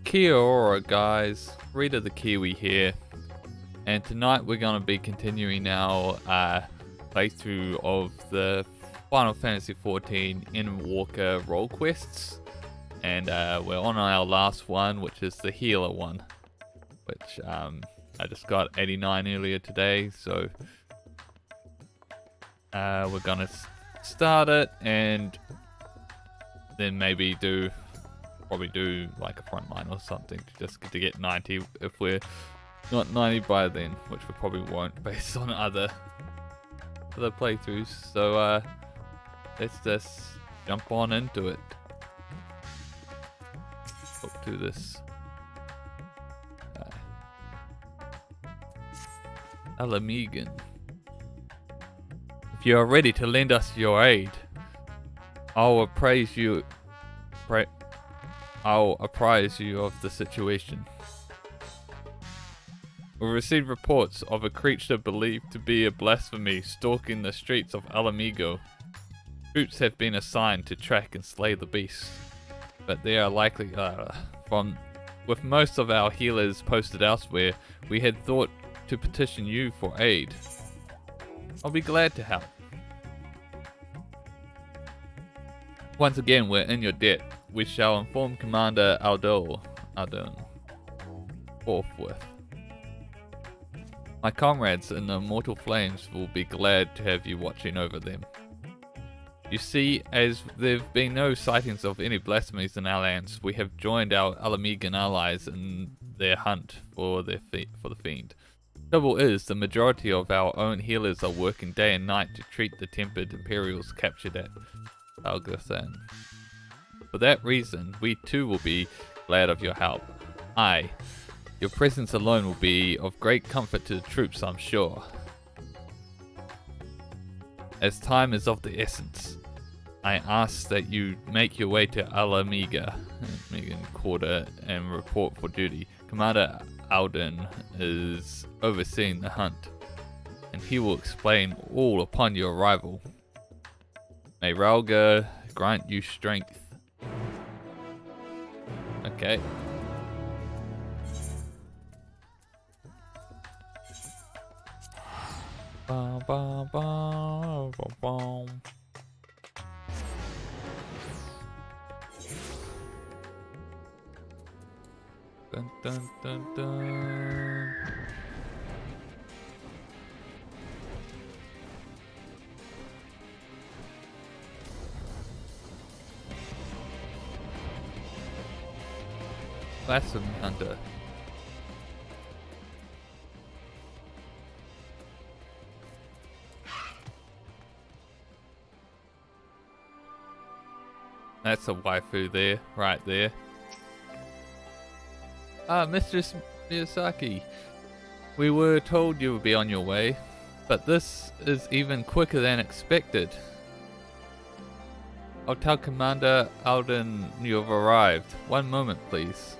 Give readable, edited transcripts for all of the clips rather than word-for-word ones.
Kia ora guys, Rita the Kiwi here, and tonight we're going to be continuing our playthrough of the Final Fantasy XIV Endwalker role quests, and we're on our last one, which is the healer one, which I just got 89 earlier today, so we're going to start it and then maybe probably do like a frontline or something just to get 90 if we're not 90 by then, which we probably won't based on other playthroughs. So let's just jump on into it. Up to this Alamegan. If you are ready to lend us your aid, I'll apprise you of the situation. We received reports of a creature believed to be a blasphemy stalking the streets of Alamigo. Troops have been assigned to track and slay the beast, but they are likely with most of our healers posted elsewhere, we had thought to petition you for aid. I'll be glad to help. Once again, we're in your debt. We shall inform Commander Aldon forthwith. My comrades in the Immortal Flames will be glad to have you watching over them. You see, as there have been no sightings of any blasphemies in our lands, we have joined our Alamegan allies in their hunt for the fiend. Trouble is, the majority of our own healers are working day and night to treat the tempered Imperials captured at Algothan. For that reason, we too will be glad of your help. Your presence alone will be of great comfort to the troops, I'm sure. As time is of the essence, I ask that you make your way to Alamiga Quarter and report for duty. Commander Alden is overseeing the hunt, and he will explain all upon your arrival. May Ralga grant you strength. Okay. Bum, bum, bum, bum, bum. Dun, dun, dun, dun. Blasphemy Hunter. That's a waifu there, right there. Mistress Miyazaki, we were told you would be on your way, but this is even quicker than expected. I'll tell Commander Alden you've arrived. One moment, please.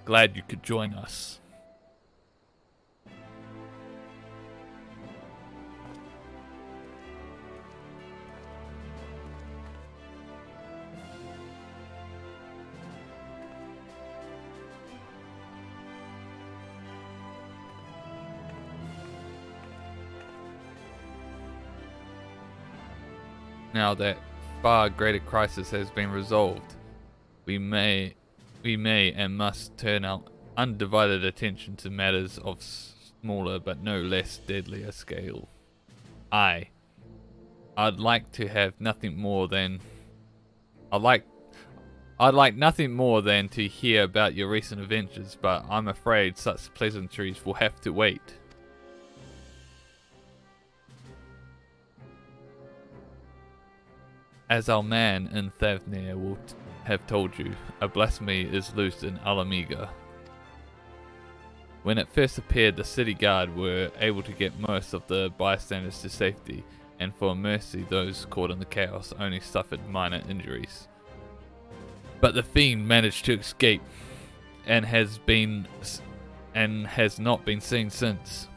Glad you could join us. Now that far greater crisis has been resolved, we may and must turn our undivided attention to matters of smaller but no less deadlier scale. I'd like to have nothing more than I'd like nothing more than to hear about your recent adventures, but I'm afraid such pleasantries will have to wait. As our man in Thavnir will have told you, a blasphemy is loose in Alamiga. When it first appeared, the city guard were able to get most of the bystanders to safety, and for mercy those caught in the chaos only suffered minor injuries. But the fiend managed to escape, and has not been seen since.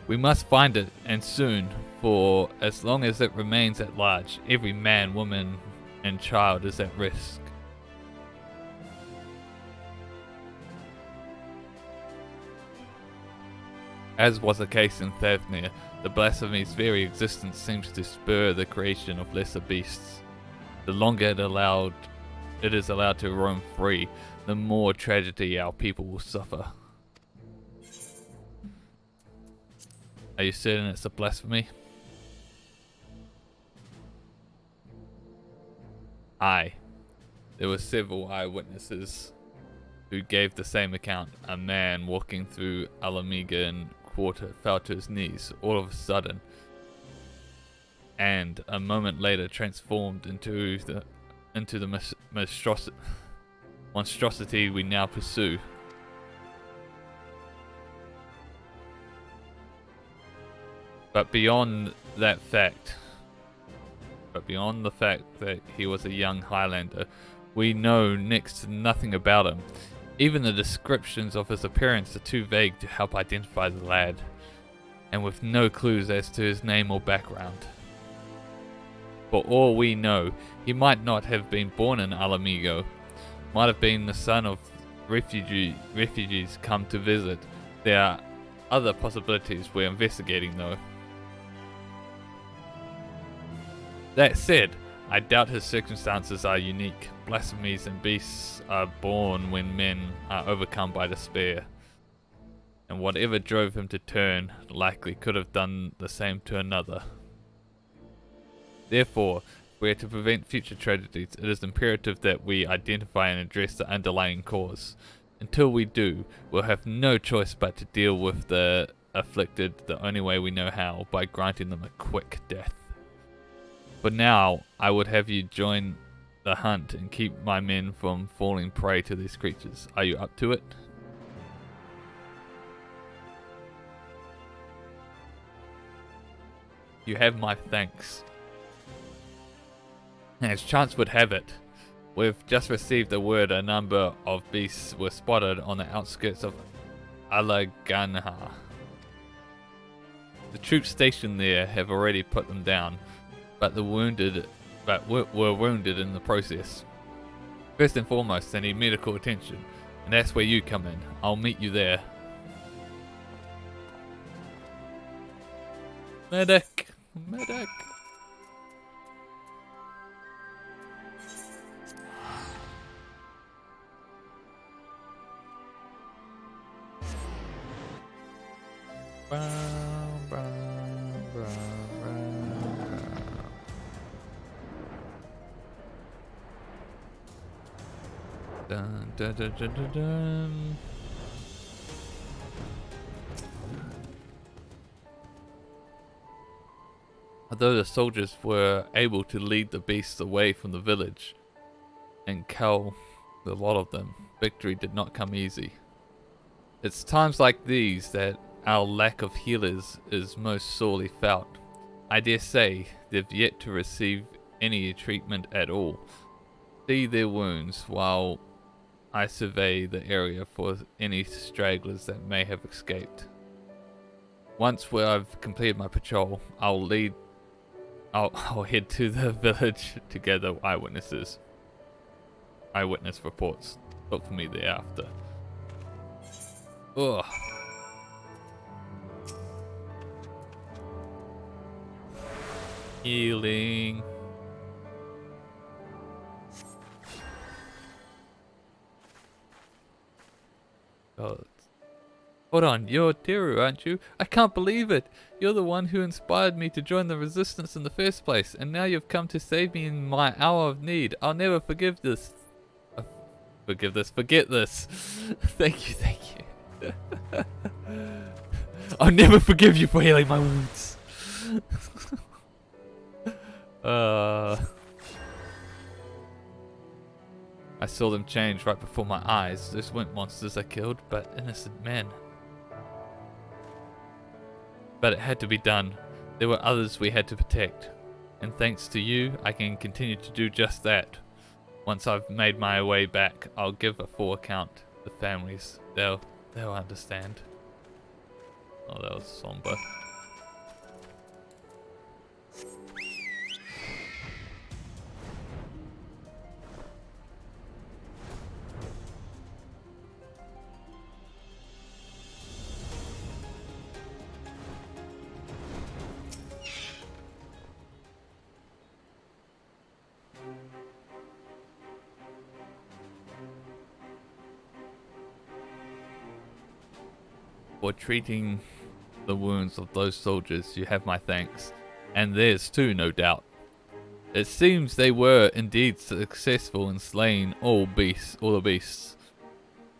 We must find it, and soon, for as long as it remains at large, every man, woman, and child is at risk. As was the case in Thavnir, the blasphemy's very existence seems to spur the creation of lesser beasts. The longer it is allowed to roam free, the more tragedy our people will suffer. Are you certain it's a blasphemy? Aye. There were several eyewitnesses who gave the same account. A man walking through Alamigan Quarter fell to his knees all of a sudden, and a moment later transformed into the monstrosity we now pursue. But beyond the fact that he was a young Highlander, we know next to nothing about him. Even the descriptions of his appearance are too vague to help identify the lad, and with no clues as to his name or background. For all we know, he might not have been born in Alamigo, might have been the son of refugees come to visit. There are other possibilities we're investigating though. That said, I doubt his circumstances are unique. Blasphemies and beasts are born when men are overcome by despair. And whatever drove him to turn likely could have done the same to another. Therefore, if we are to prevent future tragedies, it is imperative that we identify and address the underlying cause. Until we do, we'll have no choice but to deal with the afflicted the only way we know how, by granting them a quick death. For now, I would have you join the hunt and keep my men from falling prey to these creatures. Are you up to it? You have my thanks. As chance would have it, we've just received the word a number of beasts were spotted on the outskirts of Alaganha. The troops stationed there have already put them down, but were wounded in the process. First and foremost, they need medical attention, and that's where you come in. I'll meet you there. Medic! Medic! Dun, dun, dun, dun, dun, dun. Although the soldiers were able to lead the beasts away from the village and kill a lot of them, victory did not come easy. It's times like these that our lack of healers is most sorely felt. I dare say they've yet to receive any treatment at all. See their wounds while I survey the area for any stragglers that may have escaped. Once where I've completed my patrol, I'll head to the village to gather eyewitness reports. Look for me thereafter. Ugh. Healing. God. Hold on, you're Teru, aren't you? I can't believe it! You're the one who inspired me to join the resistance in the first place, and now you've come to save me in my hour of need. I'll never forgive this. Forget this. Thank you. I'll never forgive you for healing my wounds. I saw them change right before my eyes. Those weren't monsters I killed, but innocent men. But it had to be done. There were others we had to protect. And thanks to you, I can continue to do just that. Once I've made my way back, I'll give a full account to the families. They'll understand. Oh, that was somber. For treating the wounds of those soldiers, you have my thanks, and theirs too, no doubt. It seems they were indeed successful in slaying all the beasts.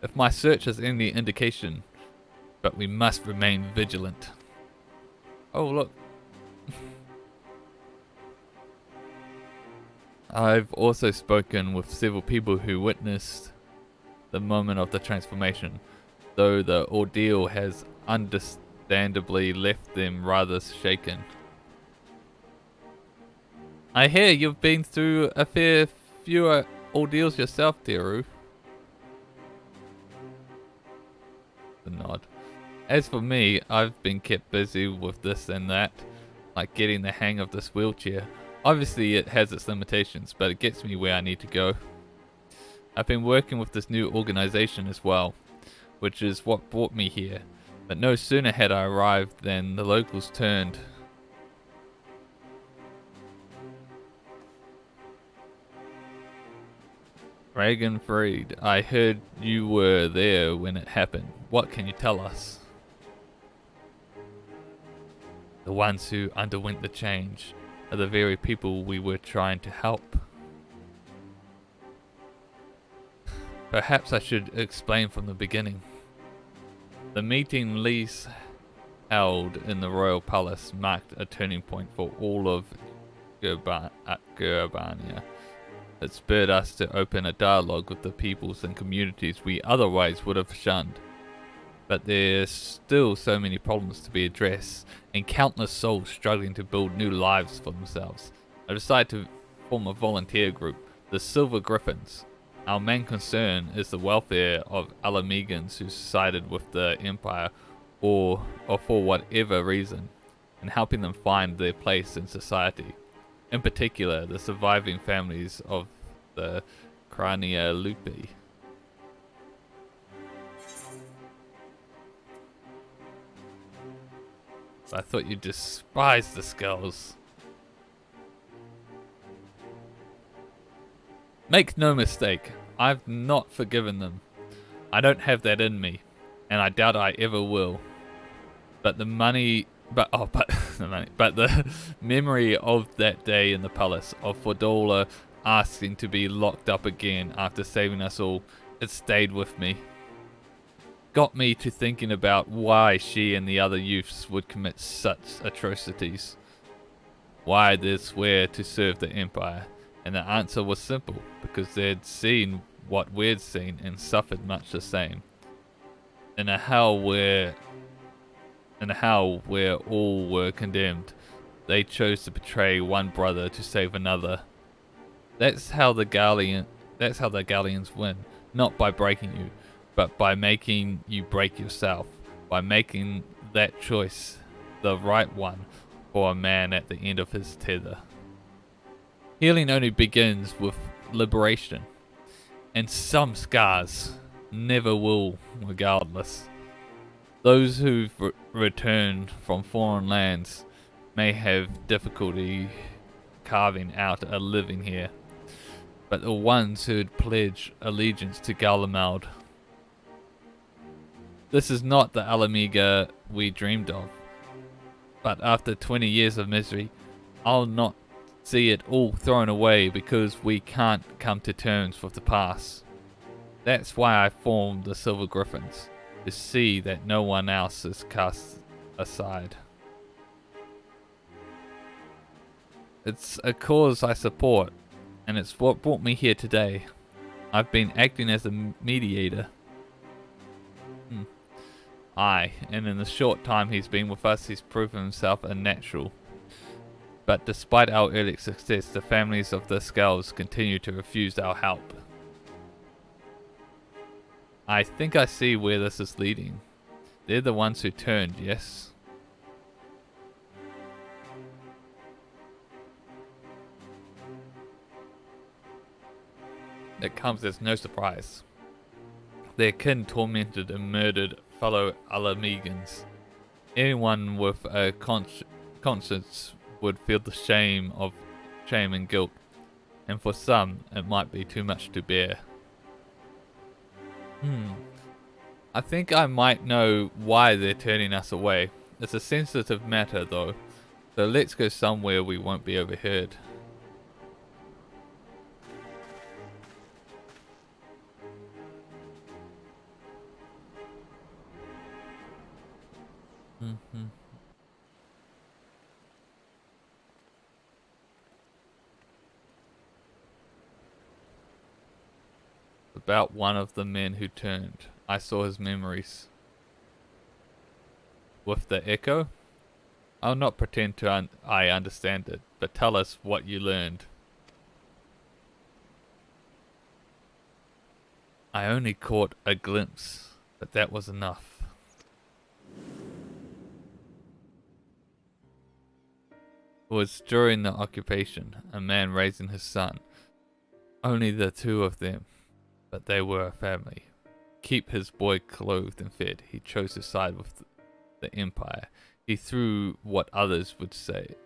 If my search is any indication, but we must remain vigilant. Oh, look. I've also spoken with several people who witnessed the moment of the transformation, though the ordeal has understandably left them rather shaken. I hear you've been through a fair few ordeals yourself, Deru. The nod. As for me, I've been kept busy with this and that, like getting the hang of this wheelchair. Obviously it has its limitations, but it gets me where I need to go. I've been working with this new organization as well, which is what brought me here. But no sooner had I arrived than the locals turned. Dragon Freed, I heard you were there when it happened. What can you tell us? The ones who underwent the change are the very people we were trying to help. Perhaps I should explain from the beginning. The meeting Lise held in the royal palace marked a turning point for all of Gerbania. It spurred us to open a dialogue with the peoples and communities we otherwise would have shunned. But there's still so many problems to be addressed, and countless souls struggling to build new lives for themselves. I decided to form a volunteer group, the Silver Griffins. Our main concern is the welfare of Alamegans who sided with the Empire or for whatever reason, and helping them find their place in society. In particular, the surviving families of the Crania Lupi. I thought you despised the skulls. Make no mistake, I've not forgiven them. I don't have that in me, and I doubt I ever will. But the the memory of that day in the palace, of Fordola asking to be locked up again after saving us all, it stayed with me. Got me to thinking about why she and the other youths would commit such atrocities. Why they'd swear to serve the Empire, and the answer was simple, because they'd seen what we'd seen and suffered much the same. In a hell where all were condemned, they chose to betray one brother to save another. That's how the Galleons win, not by breaking you, but by making you break yourself, by making that choice the right one for a man at the end of his tether. Healing only begins with liberation, and some scars never will, regardless. Those who've returned from foreign lands may have difficulty carving out a living here, but the ones who'd pledge allegiance to Garlemald. This is not the Alamega we dreamed of, but after 20 years of misery, I'll not see it all thrown away because we can't come to terms with the past. That's why I formed the Silver Griffins, to see that no one else is cast aside. It's a cause I support, and it's what brought me here today. I've been acting as a mediator. Aye, and in the short time he's been with us, he's proven himself a natural. But despite our early success, the families of the Skulls continue to refuse our help. I think I see where this is leading. They're the ones who turned, yes? It comes as no surprise. Their kin tormented and murdered fellow Alamegans. Anyone with a conscience would feel the shame and guilt, and for some it might be too much to bear. I think I might know why they're turning us away. It's a sensitive matter though, so let's go somewhere we won't be overheard. About one of the men who turned. I saw his memories. With the echo? I'll not pretend to I understand it, but tell us what you learned. I only caught a glimpse, but that was enough. It was during the occupation, a man raising his son. Only the two of them, but they were a family. Keep his boy clothed and fed. He chose to side with the Empire. He threw what others would say.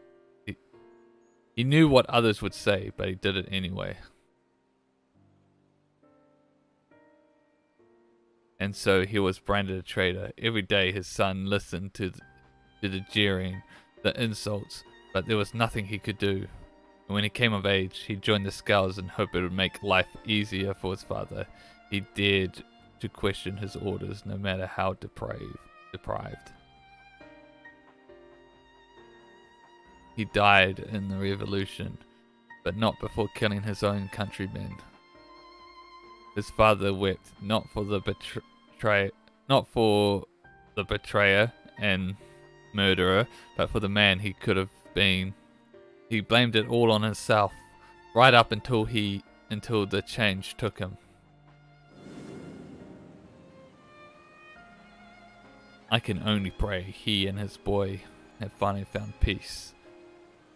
He knew what others would say, but he did it anyway. And so he was branded a traitor. Every day his son listened to the jeering, the insults, but there was nothing he could do. And when he came of age, he joined the Scouts in hope it would make life easier for his father. He dared to question his orders, no matter how deprived. He died in the revolution, but not before killing his own countrymen. His father wept not for the betrayer and murderer, but for the man he could have been. He blamed it all on himself, right up until the change took him. I can only pray he and his boy have finally found peace.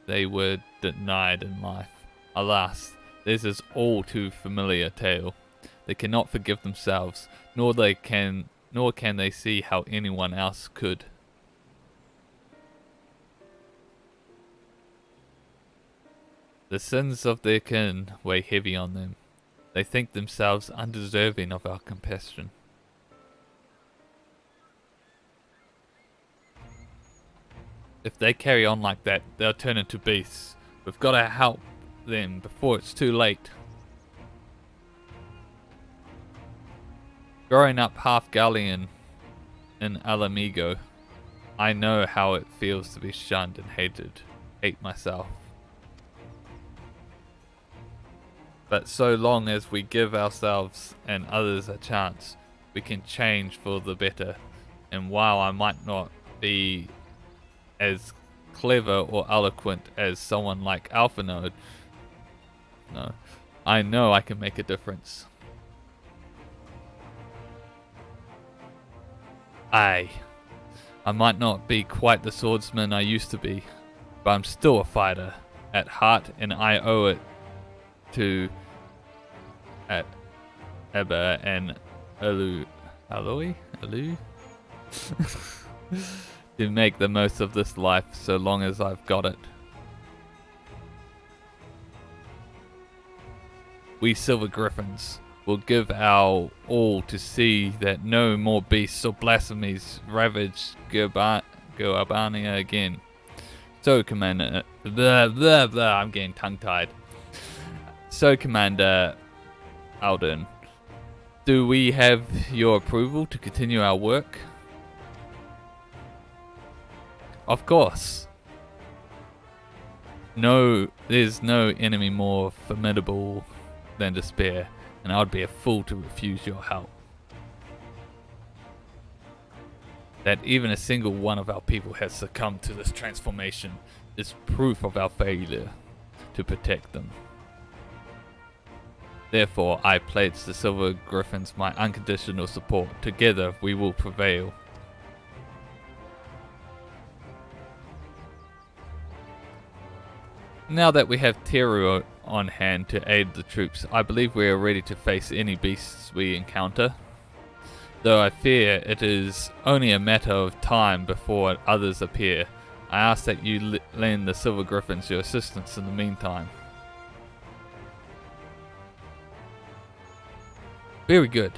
They were denied in life. Alas, this is all too familiar tale. They cannot forgive themselves, nor can they see how anyone else could. The sins of their kin weigh heavy on them. They think themselves undeserving of our compassion. If they carry on like that, they'll turn into beasts. We've got to help them before it's too late. Growing up half Gallian in Alamigo, I know how it feels to be shunned and hate myself. But so long as we give ourselves and others a chance, we can change for the better. And while I might not be as clever or eloquent as someone like Alphanode, no, I know I can make a difference. I might not be quite the swordsman I used to be, but I'm still a fighter at heart, and I owe it to Ebba and Alu to make the most of this life so long as I've got it. We Silver Griffins will give our all to see that no more beasts or blasphemies ravage Guabania again. So, Commander, I'm getting tongue-tied. So, Commander Alden, do we have your approval to continue our work? Of course. No, there's no enemy more formidable than despair, and I would be a fool to refuse your help. That even a single one of our people has succumbed to this transformation is proof of our failure to protect them. Therefore, I pledge the Silver Griffins my unconditional support. Together, we will prevail. Now that we have Teru on hand to aid the troops, I believe we are ready to face any beasts we encounter. Though I fear it is only a matter of time before others appear, I ask that you lend the Silver Griffins your assistance in the meantime. Very good.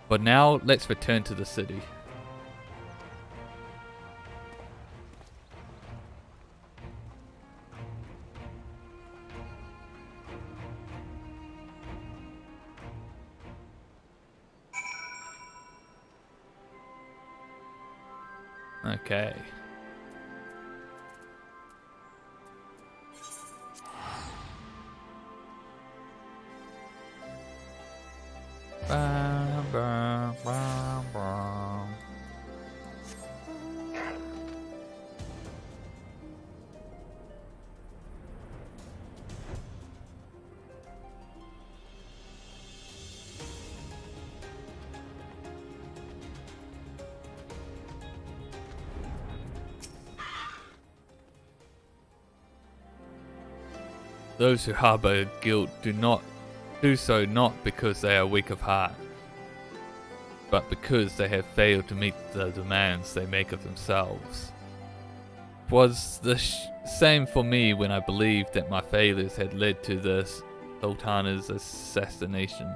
But now let's return to the city. Okay. Bam, bam, bam, bam. Those who harbor guilt do so not because they are weak of heart, but because they have failed to meet the demands they make of themselves. It was the same for me when I believed that my failures had led to the Sultana's assassination.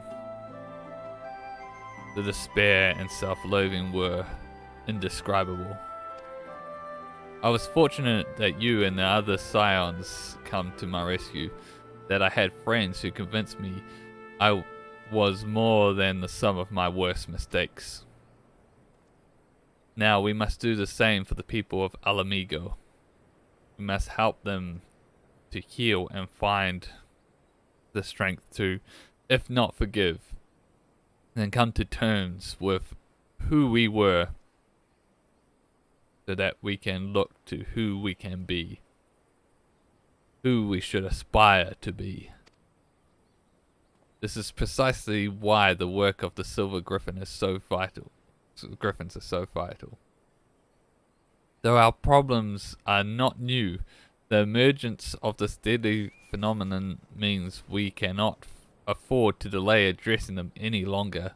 The despair and self-loathing were indescribable. I was fortunate that you and the other scions come to my rescue, that I had friends who convinced me I was more than the sum of my worst mistakes. Now we must do the same for the people of Alamigo. We must help them to heal and find the strength to, if not forgive, then come to terms with who we were, so that we can look to who we can be, who we should aspire to be. This is precisely why the work of the Silver Griffin is so vital. Griffins are so vital. Though our problems are not new, the emergence of this deadly phenomenon means we cannot afford to delay addressing them any longer,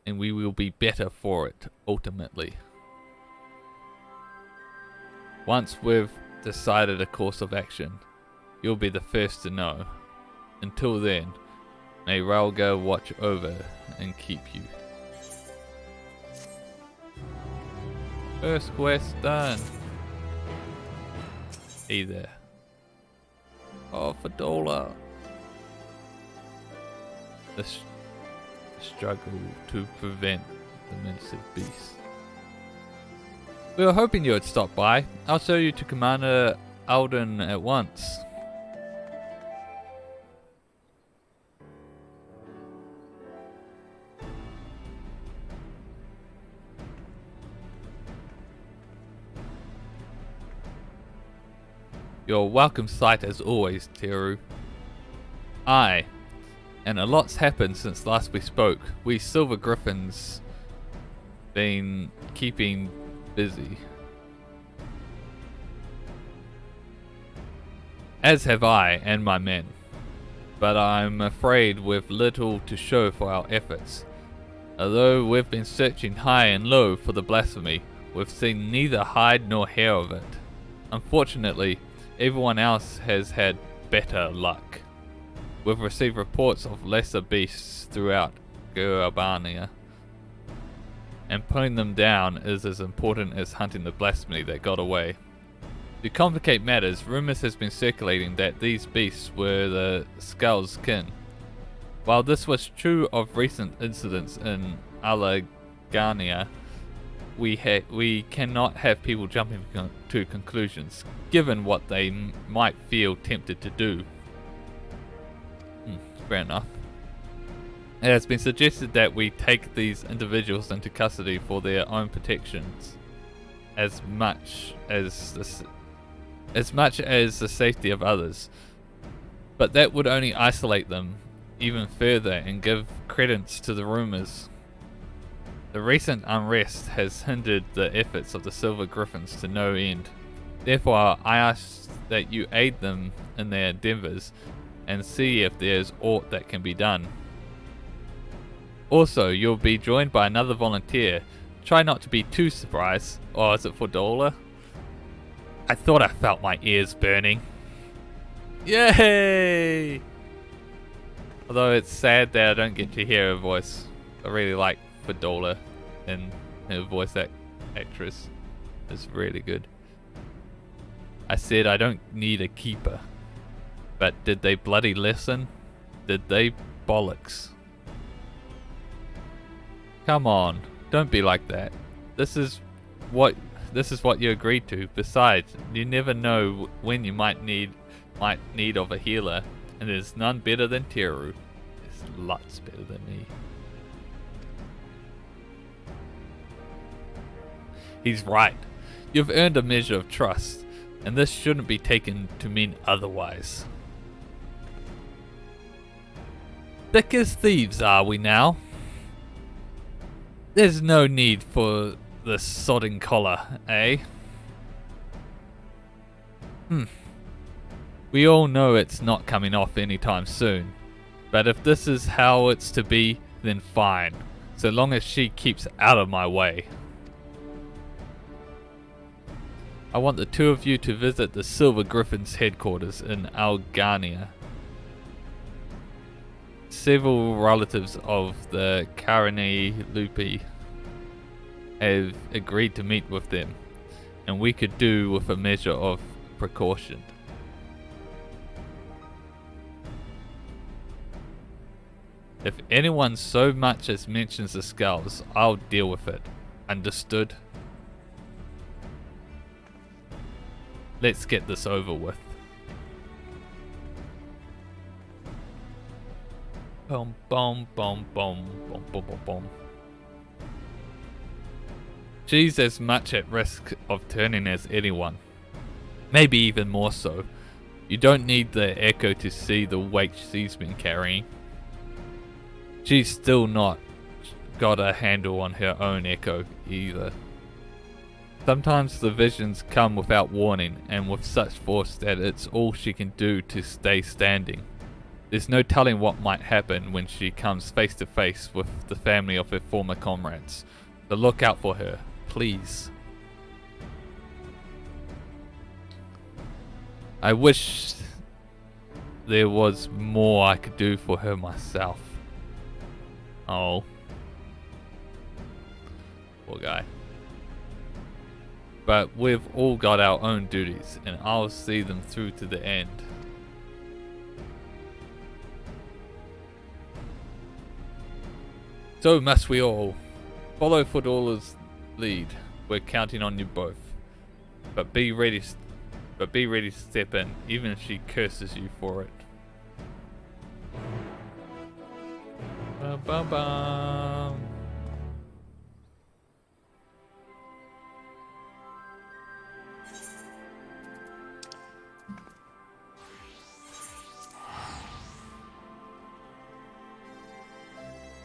and we will be better for it ultimately. Once we've decided a course of action, you'll be the first to know. Until then, may Ralga watch over and keep you. First quest done. Hey there. Oh, Fadola. The struggle to prevent the menacing beast. We were hoping you would stop by. I'll show you to Commander Alden at once. Your welcome sight as always, Teru. Aye, and a lot's happened since last we spoke. We Silver Griffins been keeping busy. As have I and my men. But I'm afraid we've little to show for our efforts. Although we've been searching high and low for the blasphemy, we've seen neither hide nor hair of it. Unfortunately, everyone else has had better luck. We've received reports of lesser beasts throughout Gurabania, and putting them down is as important as hunting the blasphemy that got away. To complicate matters, rumors has been circulating that these beasts were the Skull's kin. While this was true of recent incidents in Alagania, we cannot have people jumping to conclusions, given what they might feel tempted to do. Fair enough. It has been suggested that we take these individuals into custody for their own protections, as much as the safety of others. But that would only isolate them even further and give credence to the rumors. The recent unrest has hindered the efforts of the Silver Griffins to no end. Therefore, I ask that you aid them in their endeavors and see if there's aught that can be done. Also, you'll be joined by another volunteer. Try not to be too surprised. Oh, is it for Dola? I thought I felt my ears burning. Yay! Although it's sad that I don't get to hear her voice. I really like Fadola, and her voice actress is really good. I said I don't need a keeper. But did they bloody listen? Did they bollocks? Come on, don't be like that. This is what you agreed to. Besides, you never know when you might need of a healer, and there's none better than Teru. There's lots better than me. He's right. You've earned a measure of trust, and this shouldn't be taken to mean otherwise. Thick as thieves are we now? There's no need for the sodding collar, eh? We all know it's not coming off anytime soon. But if this is how it's to be, then fine. So long as she keeps out of my way. I want the two of you to visit the Silver Griffin's headquarters in Algania. Several relatives of the Karani Lupi have agreed to meet with them, and we could do with a measure of precaution. If anyone so much as mentions the skulls, I'll deal with it. Understood? Let's get this over with. Boom, boom, boom, boom, boom, boom, boom, boom. She's as much at risk of turning as anyone. Maybe even more so. You don't need the echo to see the weight she's been carrying. She's still not got a handle on her own echo either. Sometimes the visions come without warning and with such force that it's all she can do to stay standing. There's no telling what might happen when she comes face to face with the family of her former comrades. So look out for her, please. I wish there was more I could do for her myself. Oh. Poor guy. But we've all got our own duties, and I'll see them through to the end. So must we all. Follow Fodola's lead. We're counting on you both. But be ready to step in, even if she curses you for it. Bum, bum, bum.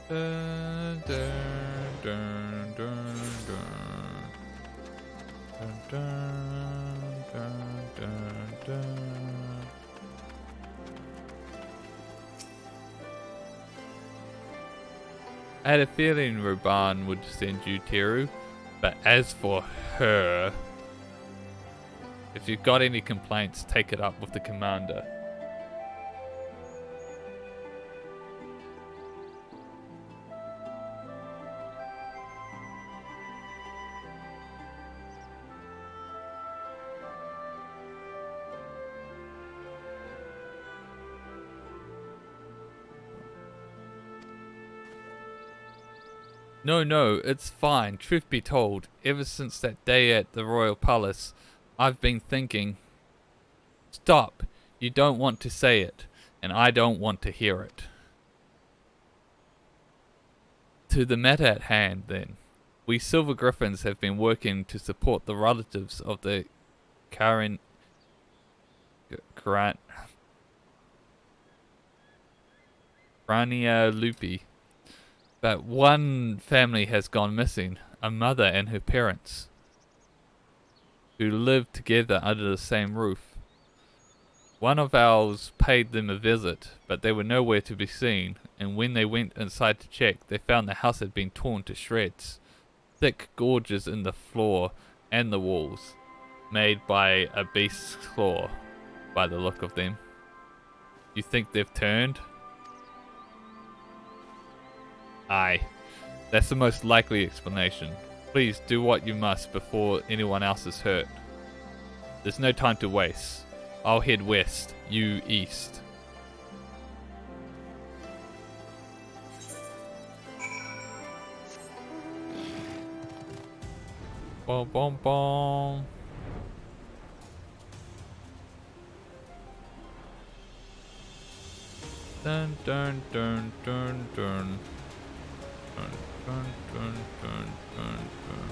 Dun, dun, dun, dun, dun. Dun, dun, dun, dun, dun. I had a feeling Ruban would send you Teru, but as for her, if you've got any complaints, take it up with the commander. No, it's fine. Truth be told, ever since that day at the Royal Palace, I've been thinking, stop, you don't want to say it, and I don't want to hear it. To the matter at hand, then. We Silver Griffins have been working to support the relatives of the Grania Lupi. But one family has gone missing, a mother and her parents. who lived together under the same roof. One of ours paid them a visit, but they were nowhere to be seen, and when they went inside to check, they found the house had been torn to shreds. Thick gorges in the floor and the walls, made by a beast's claw, by the look of them. You think they've turned? Aye, that's the most likely explanation. Please do what you must before anyone else is hurt. There's no time to waste. I'll head west, you east. Boom, boom, boom. Dun dun dun dun dun. Dun dun dun dun dun dun.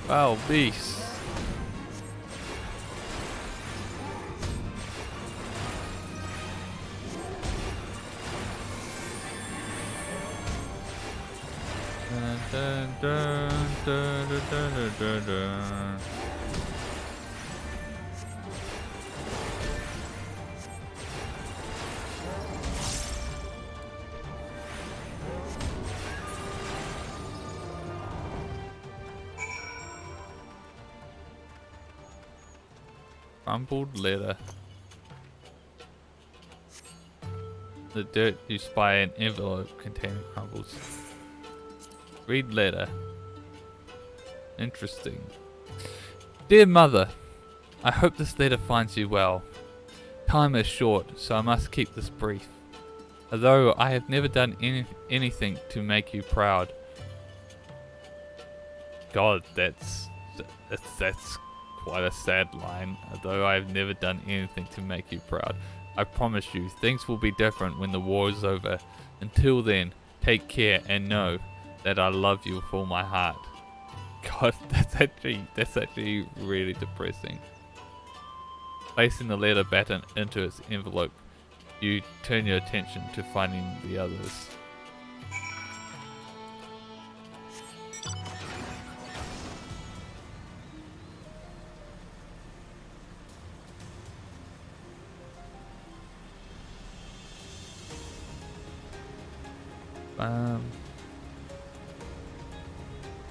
Wow, beast. Dun, dun, dun, dun, dun, dun, dun, dun. Crumbled letter. The dirt you spy an envelope containing crumbles. Read letter. Interesting. Dear Mother, I hope this letter finds you well. Time is short, so I must keep this brief. Although I have never done anything to make you proud. God, that's quite a sad line. Although I have never done anything to make you proud. I promise you, things will be different when the war is over. Until then, take care and know that I love you with all my heart. God, that's actually really depressing. Placing the letter back into its envelope, you turn your attention to finding the others.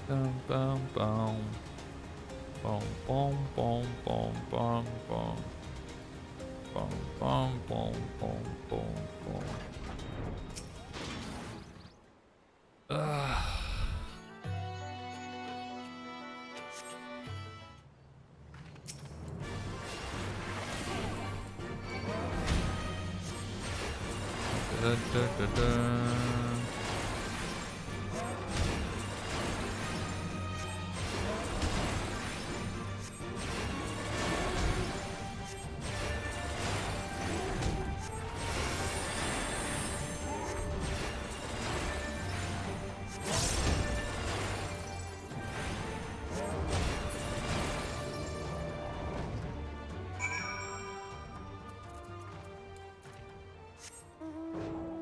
Bum bum bum bum bum bum bum bum bum bum bum bum bum bum bum. Da, da, da, da.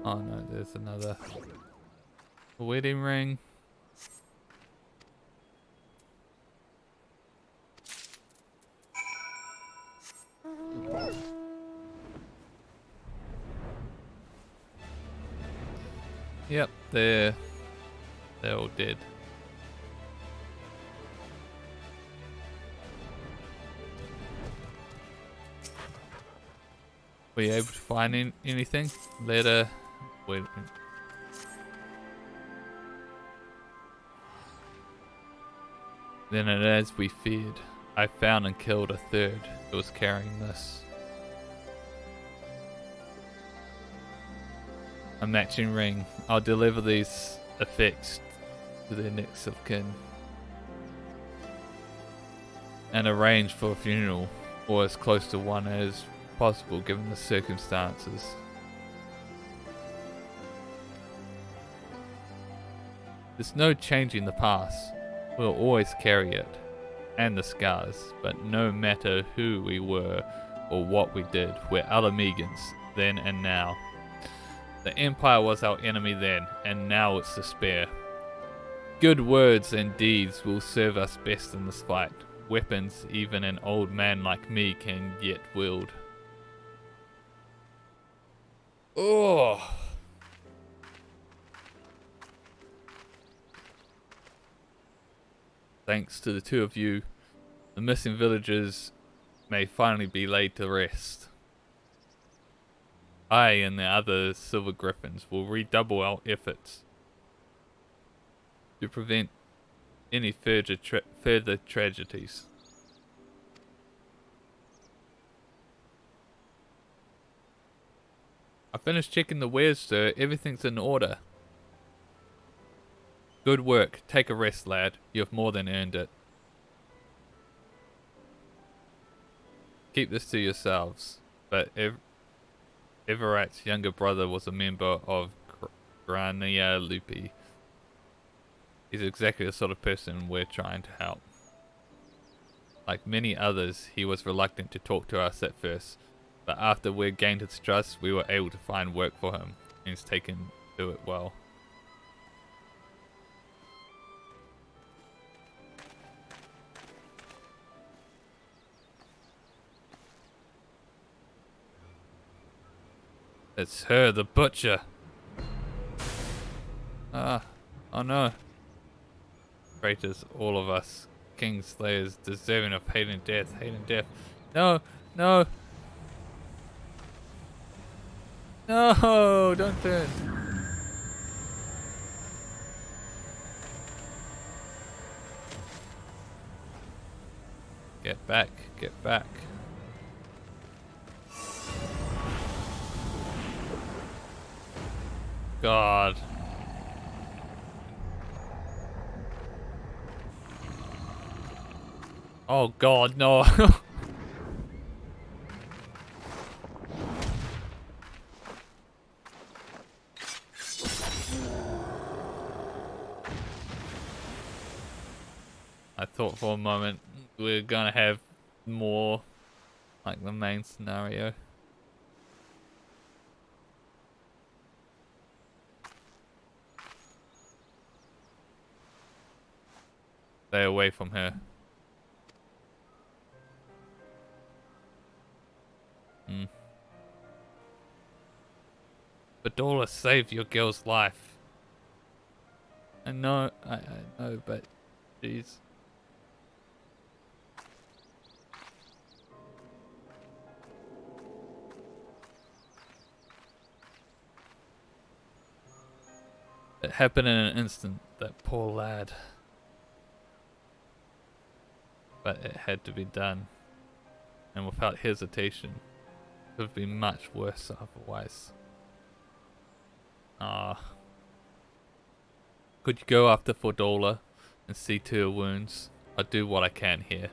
Oh no, there's another wedding ring. Yep, they're all dead. Were you able to find anything? Letter. Wait. Then, as we feared, I found and killed a third who was carrying this. A matching ring. I'll deliver these effects to their next of kin. And arrange for a funeral, or as close to one as possible given the circumstances. There's no changing the past. We'll always carry it, and the scars, but no matter who we were or what we did, we're Alamegans, then and now. The Empire was our enemy then, and now it's despair. Good words and deeds will serve us best in this fight. Weapons even an old man like me can yet wield. Oh! Thanks to the two of you, the missing villagers may finally be laid to rest. I and the other Silver Griffins will redouble our efforts to prevent any further tragedies. I finished checking the wares, sir. Everything's in order. Good work. Take a rest, lad. You've more than earned it. Keep this to yourselves. But Everett's younger brother was a member of Grania Lupi. He's exactly the sort of person we're trying to help. Like many others, he was reluctant to talk to us at first, but after we gained his trust, we were able to find work for him, and he's taken to it well. It's her, the butcher. Oh no. Traitors, all of us. King Slayers, deserving of hate and death, No, no. No, don't turn. Get back, get back. God. Oh God, no. I thought for a moment we were gonna have more like the main scenario. Stay away from her. Badola saved your girl's life. I know, I know, but jeez. It happened in an instant, that poor lad. But it had to be done. And without hesitation. It would have been much worse otherwise. Could you go after Fordola and see to her wounds? I'll do what I can here.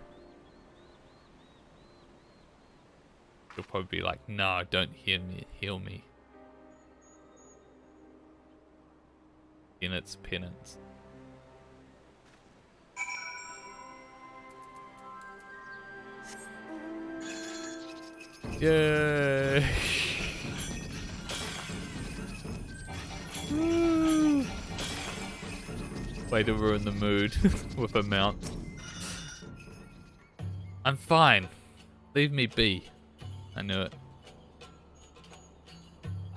She'll probably be like, no, don't heal me. In its penance. Yay! Way to ruin the mood with a mount. I'm fine. Leave me be. I knew it.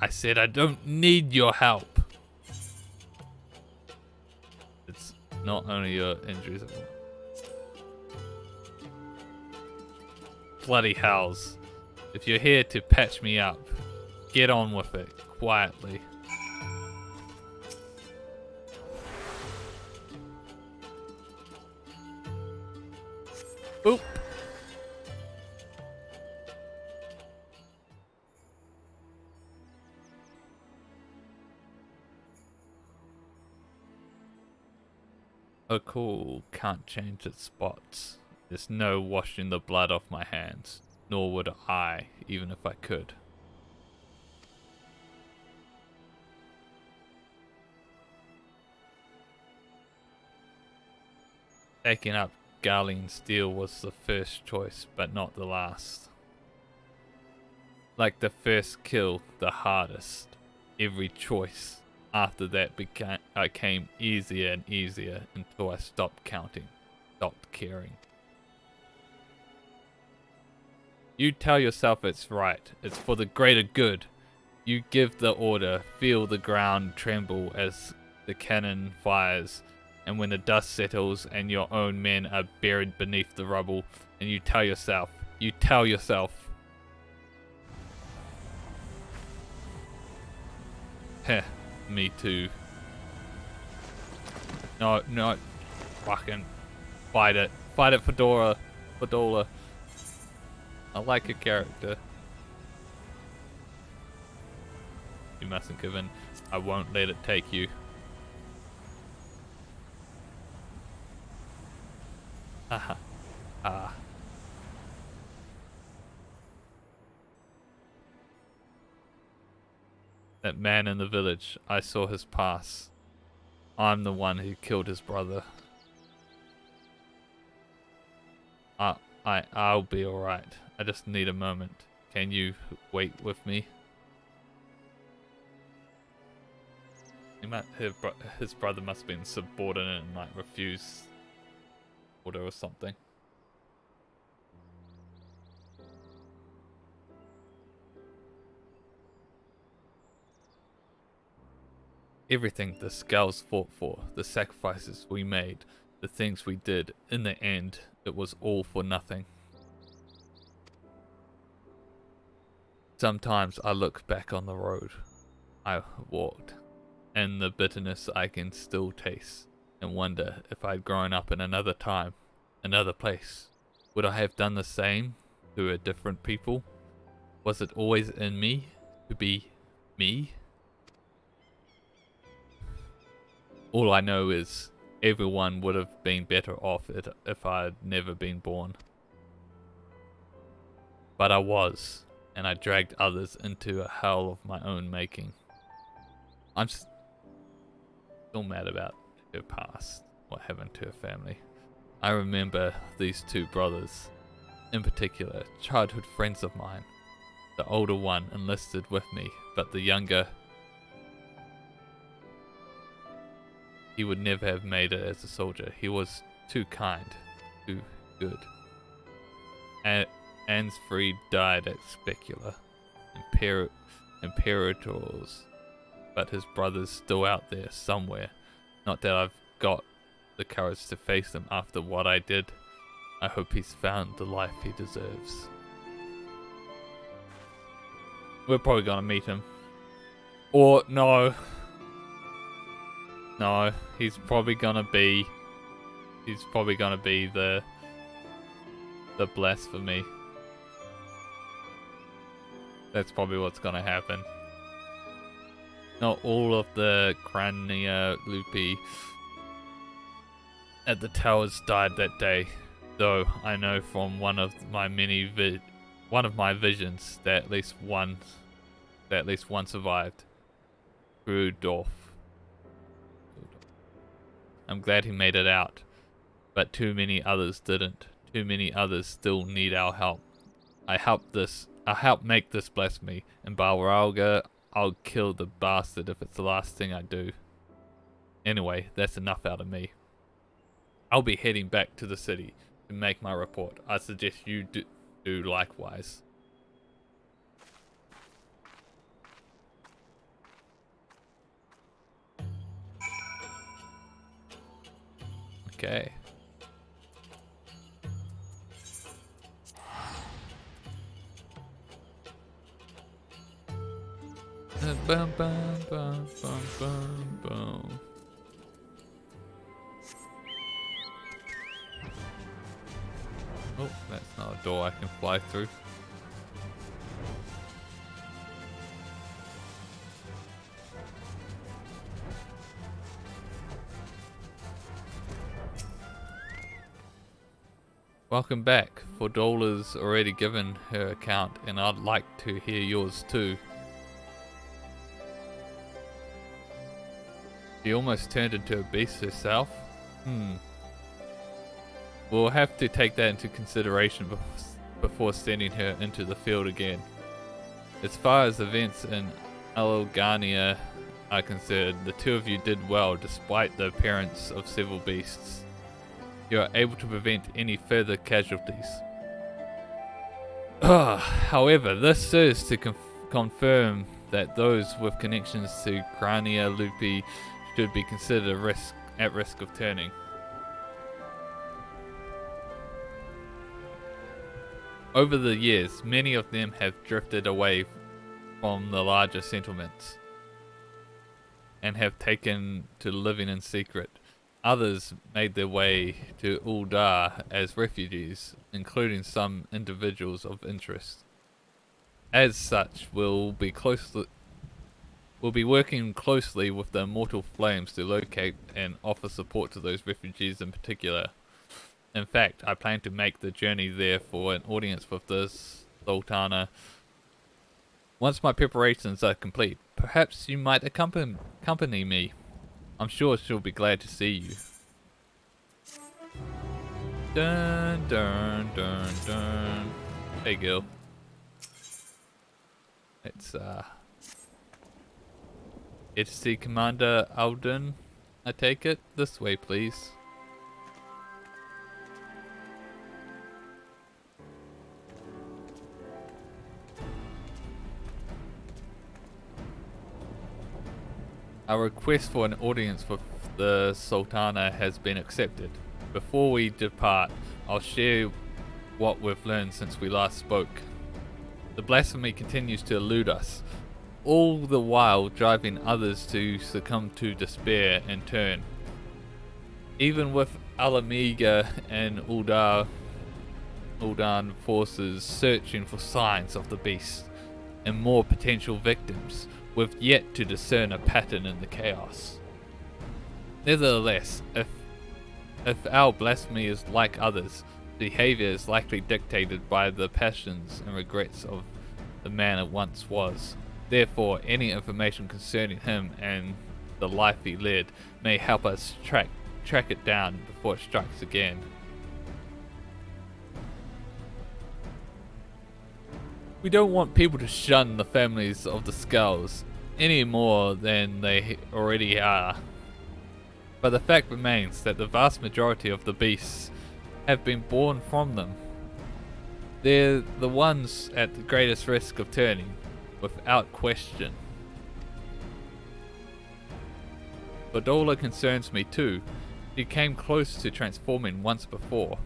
I said I don't need your help. It's not only your injuries. Bloody hells. If you're here to patch me up, get on with it quietly. Oop. Oh cool, can't change its spots. There's no washing the blood off my hands. nor would I, even if I could. Taking up Garlean Steel was the first choice, but not the last. Like the first kill, the hardest. Every choice after that became easier and easier until I stopped counting, stopped caring. You tell yourself it's right, it's for the greater good. You give the order, feel the ground tremble as the cannon fires, and when the dust settles and your own men are buried beneath the rubble, and you tell yourself, heh, me too. No, fucking fight it, Fedora. I like a character. You mustn't give in. I won't let it take you. Haha. Ah. That man in the village, I saw his pass. I'm the one who killed his brother. I'll be alright. I just need a moment. Can you wait with me? His brother must have been subordinate and like refused order or something. Everything the Scales fought for, the sacrifices we made, the things we did, in the end, it was all for nothing. Sometimes I look back on the road I walked, and the bitterness I can still taste, and wonder if I'd grown up in another time, another place. Would I have done the same to a different people? Was it always in me to be me? All I know is everyone would have been better off if I had never been born. But I was, and I dragged others into a hell of my own making. I'm still mad about her past, what happened to her family. I remember these two brothers, in particular, childhood friends of mine. The older one enlisted with me, but the younger, he would never have made it as a soldier. He was too kind, too good. Ansfried died at Specula, Imperators, but his brother's still out there somewhere. Not that I've got the courage to face them after what I did. I hope he's found the life he deserves. We're probably gonna meet him. Or no. No, he's probably gonna be the blasphemy. That's probably what's gonna happen. Not all of the Crania Lupi at the towers died that day, though I know from one of my visions that at least one survived. Rudolph. I'm glad he made it out, but too many others didn't. Too many others still need our help. I help make this blasphemy, and Balrogga, I'll kill the bastard if it's the last thing I do. Anyway, that's enough out of me. I'll be heading back to the city to make my report. I suggest you do likewise. Okay. Bum, bum, bum, bum, bum, bum. Oh, that's not a door I can fly through. Welcome back. Fordola's already given her account, and I'd like to hear yours too. She almost turned into a beast herself. We'll have to take that into consideration before sending her into the field again. As far as events in Algania are concerned, the two of you did well despite the appearance of several beasts. You are able to prevent any further casualties. However, this serves to confirm that those with connections to Crania Lupi should be considered at risk of turning. Over the years, many of them have drifted away from the larger settlements and have taken to living in secret. Others made their way to Uldar as refugees, including some individuals of interest. As such, we'll be working closely with the Immortal Flames to locate and offer support to those refugees in particular. In fact, I plan to make the journey there for an audience with the Sultana. Once my preparations are complete, perhaps you might accompany me. I'm sure she'll be glad to see you. Dun dun dun dun. Hey girl. It's see Commander Alden, I take it? This way, please. Our request for an audience with the Sultana has been accepted. Before we depart, I'll share what we've learned since we last spoke. The blasphemy continues to elude us, all the while driving others to succumb to despair and turn. Even with Alamiga and Uldan forces searching for signs of the beast and more potential victims, we've yet to discern a pattern in the chaos. Nevertheless, if our blasphemy is like others, behavior is likely dictated by the passions and regrets of the man it once was. Therefore, any information concerning him and the life he led may help us track it down before it strikes again. We don't want people to shun the families of the Skulls any more than they already are. But the fact remains that the vast majority of the beasts have been born from them. They're the ones at the greatest risk of turning, without question. Fordola concerns me too. She came close to transforming once before.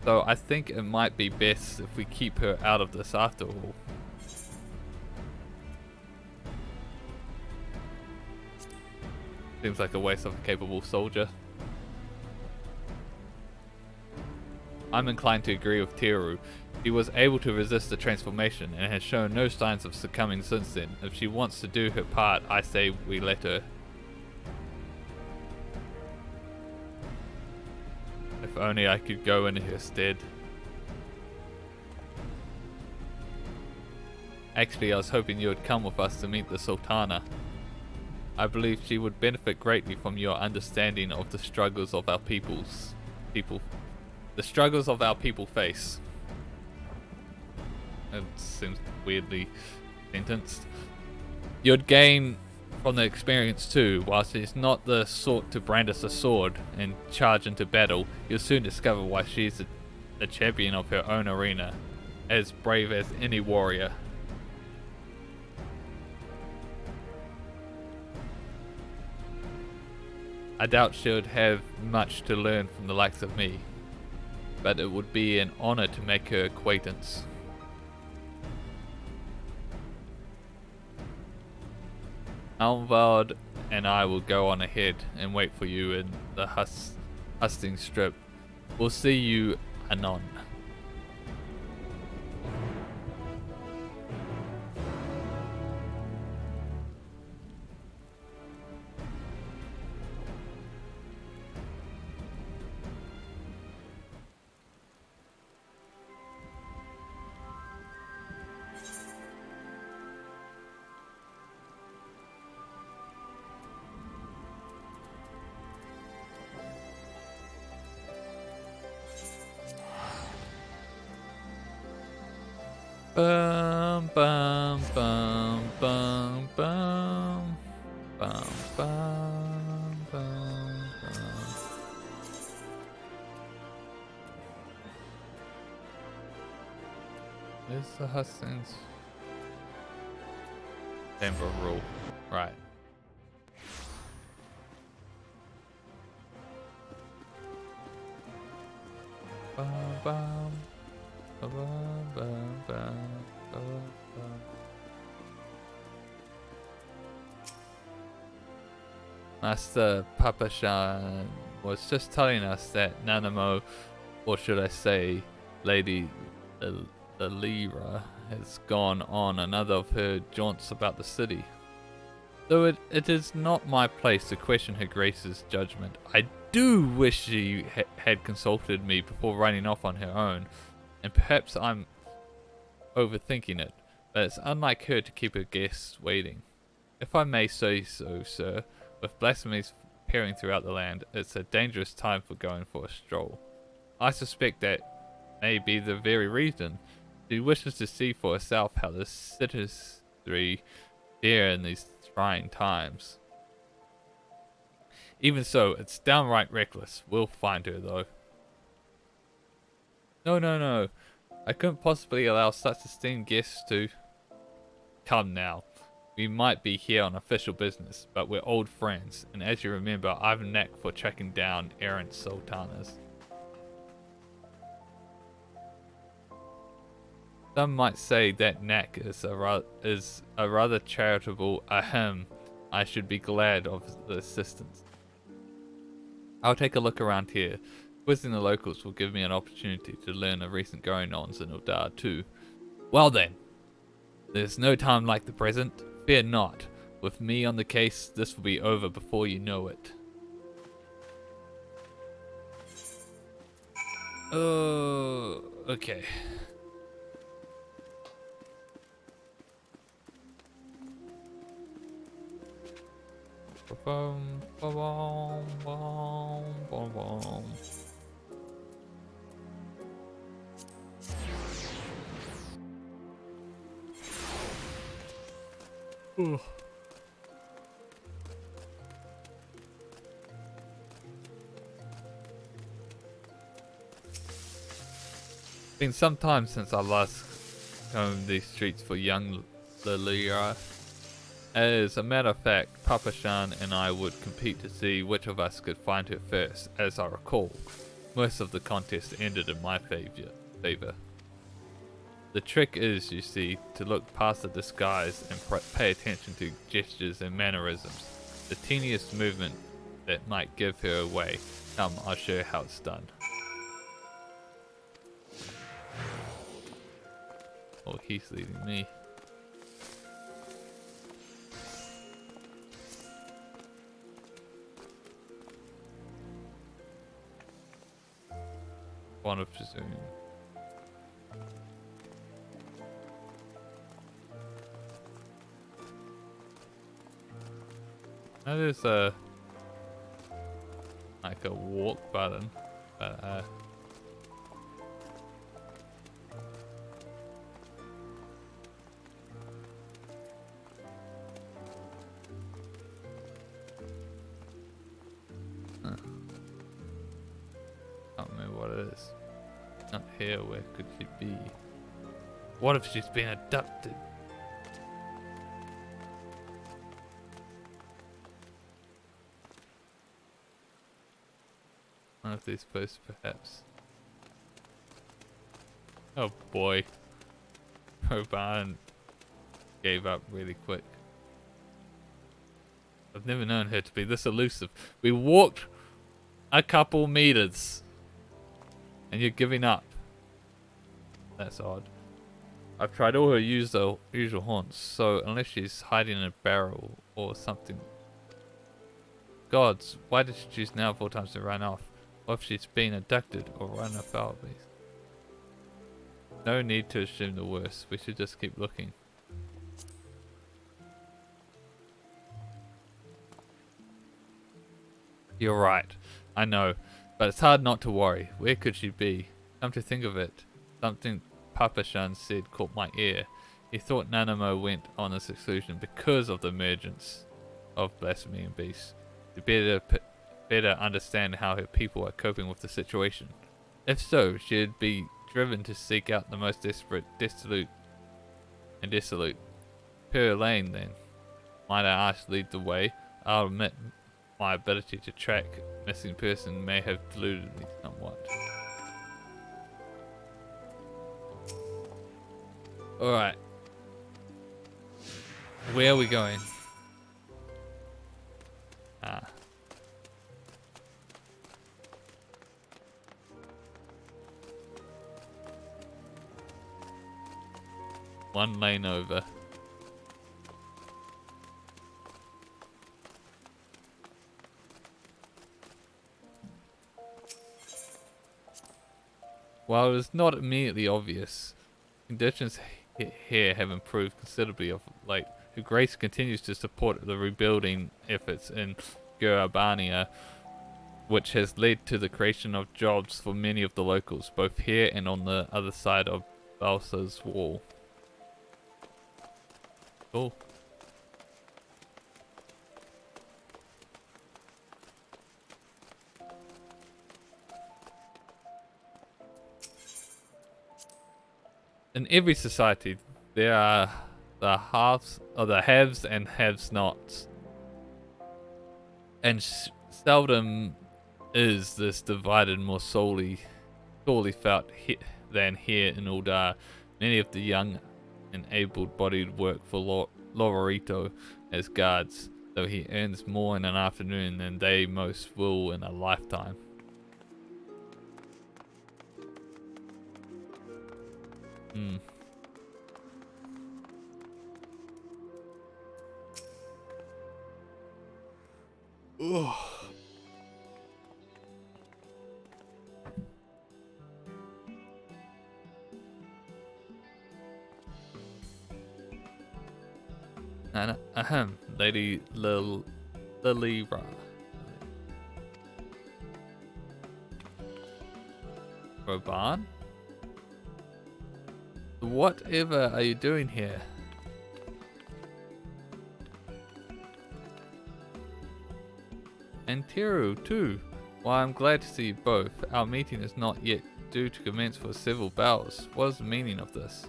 So I think it might be best if we keep her out of this after all. Seems like a waste of a capable soldier. I'm inclined to agree with Teru. She was able to resist the transformation and has shown no signs of succumbing since then. If she wants to do her part, I say we let her. If only I could go in her stead. Actually, I was hoping you would come with us to meet the Sultana. I believe she would benefit greatly from your understanding of the struggles of our people face. It seems weirdly sentenced. You'd gain from the experience too. While she's not the sort to brandish a sword and charge into battle, you'll soon discover why she's a champion of her own arena, as brave as any warrior. I doubt she would have much to learn from the likes of me, but it would be an honor to make her acquaintance. Alvard and I will go on ahead and wait for you in the hustings strip. We'll see you anon. Bum bum bum bum bum bum bum bum bum. Where's the hustings? Denver rule. Right. Bum bum bum bum bum bum bum. Master Papashan was just telling us that Nanamo, or should I say, Lady the Lyra, has gone on another of her jaunts about the city. Though it is not my place to question her grace's judgment, I do wish she had consulted me before running off on her own, and perhaps I'm overthinking it, but it's unlike her to keep her guests waiting. If I may say so, sir, with blasphemies appearing throughout the land, it's a dangerous time for going for a stroll. I suspect that may be the very reason. She wishes to see for herself how the citizenry fare in these trying times. Even so, it's downright reckless. We'll find her, though. No. I couldn't possibly allow such esteemed guests to... Come now. We might be here on official business, but we're old friends, and as you remember, I've a knack for tracking down errant sultanas. Some might say that knack is a rather charitable ahem. I should be glad of the assistance. I'll take a look around here. Quizzing the locals will give me an opportunity to learn of recent going-ons in Udar too. Well then, there's no time like the present. Fear not. With me on the case, this will be over before you know it. Oh, okay. Bum, bum, bum, bum, bum. Ooh. Been some time since I last combed these streets for young Lilia. As a matter of fact, Papashan and I would compete to see which of us could find her first. As I recall, most of the contest ended in my favor. The trick is, you see, to look past the disguise and pay attention to gestures and mannerisms. The teeniest movement that might give her away. Come, I'll show you how it's done. Oh, he's leading me. One of presume. That is like a walk button, but can't remember what it is. Not here. Where could she be? What if she's been abducted? One of these posts, perhaps. Oh boy. Oban gave up really quick. I've never known her to be this elusive. We walked a couple meters and you're giving up. That's odd. I've tried all her usual haunts, so unless she's hiding in a barrel or something. Gods, why did she choose now 4 times to run off? What if she's been abducted or run afoul of these? No need to assume the worst. We should just keep looking. You're right. I know. But it's hard not to worry. Where could she be? Come to think of it, something Papashan said caught my ear. He thought Nanamo went on this exclusion because of the emergence of blasphemy and beasts, to better understand how her people are coping with the situation. If so, she'd be driven to seek out the most desperate, desolate. Per lane then. Might I ask lead the way? I'll admit my ability to track missing person may have deluded me somewhat. Alright. Where are we going? One lane over. While it is not immediately obvious, conditions here have improved considerably of late. Grace continues to support the rebuilding efforts in Gurabania, which has led to the creation of jobs for many of the locals, both here and on the other side of Balsa's wall. Cool. In every society, there are the haves and have-nots, and seldom is this divided more sorely felt than here in Uldar. Many of the young and able-bodied work for Lorito as guards, though he earns more in an afternoon than they most will in a lifetime. Ugh. Lady Lilira. Roban? Whatever are you doing here? And Teru too. Why, I'm glad to see you both. Our meeting is not yet due to commence for several bells. What is the meaning of this?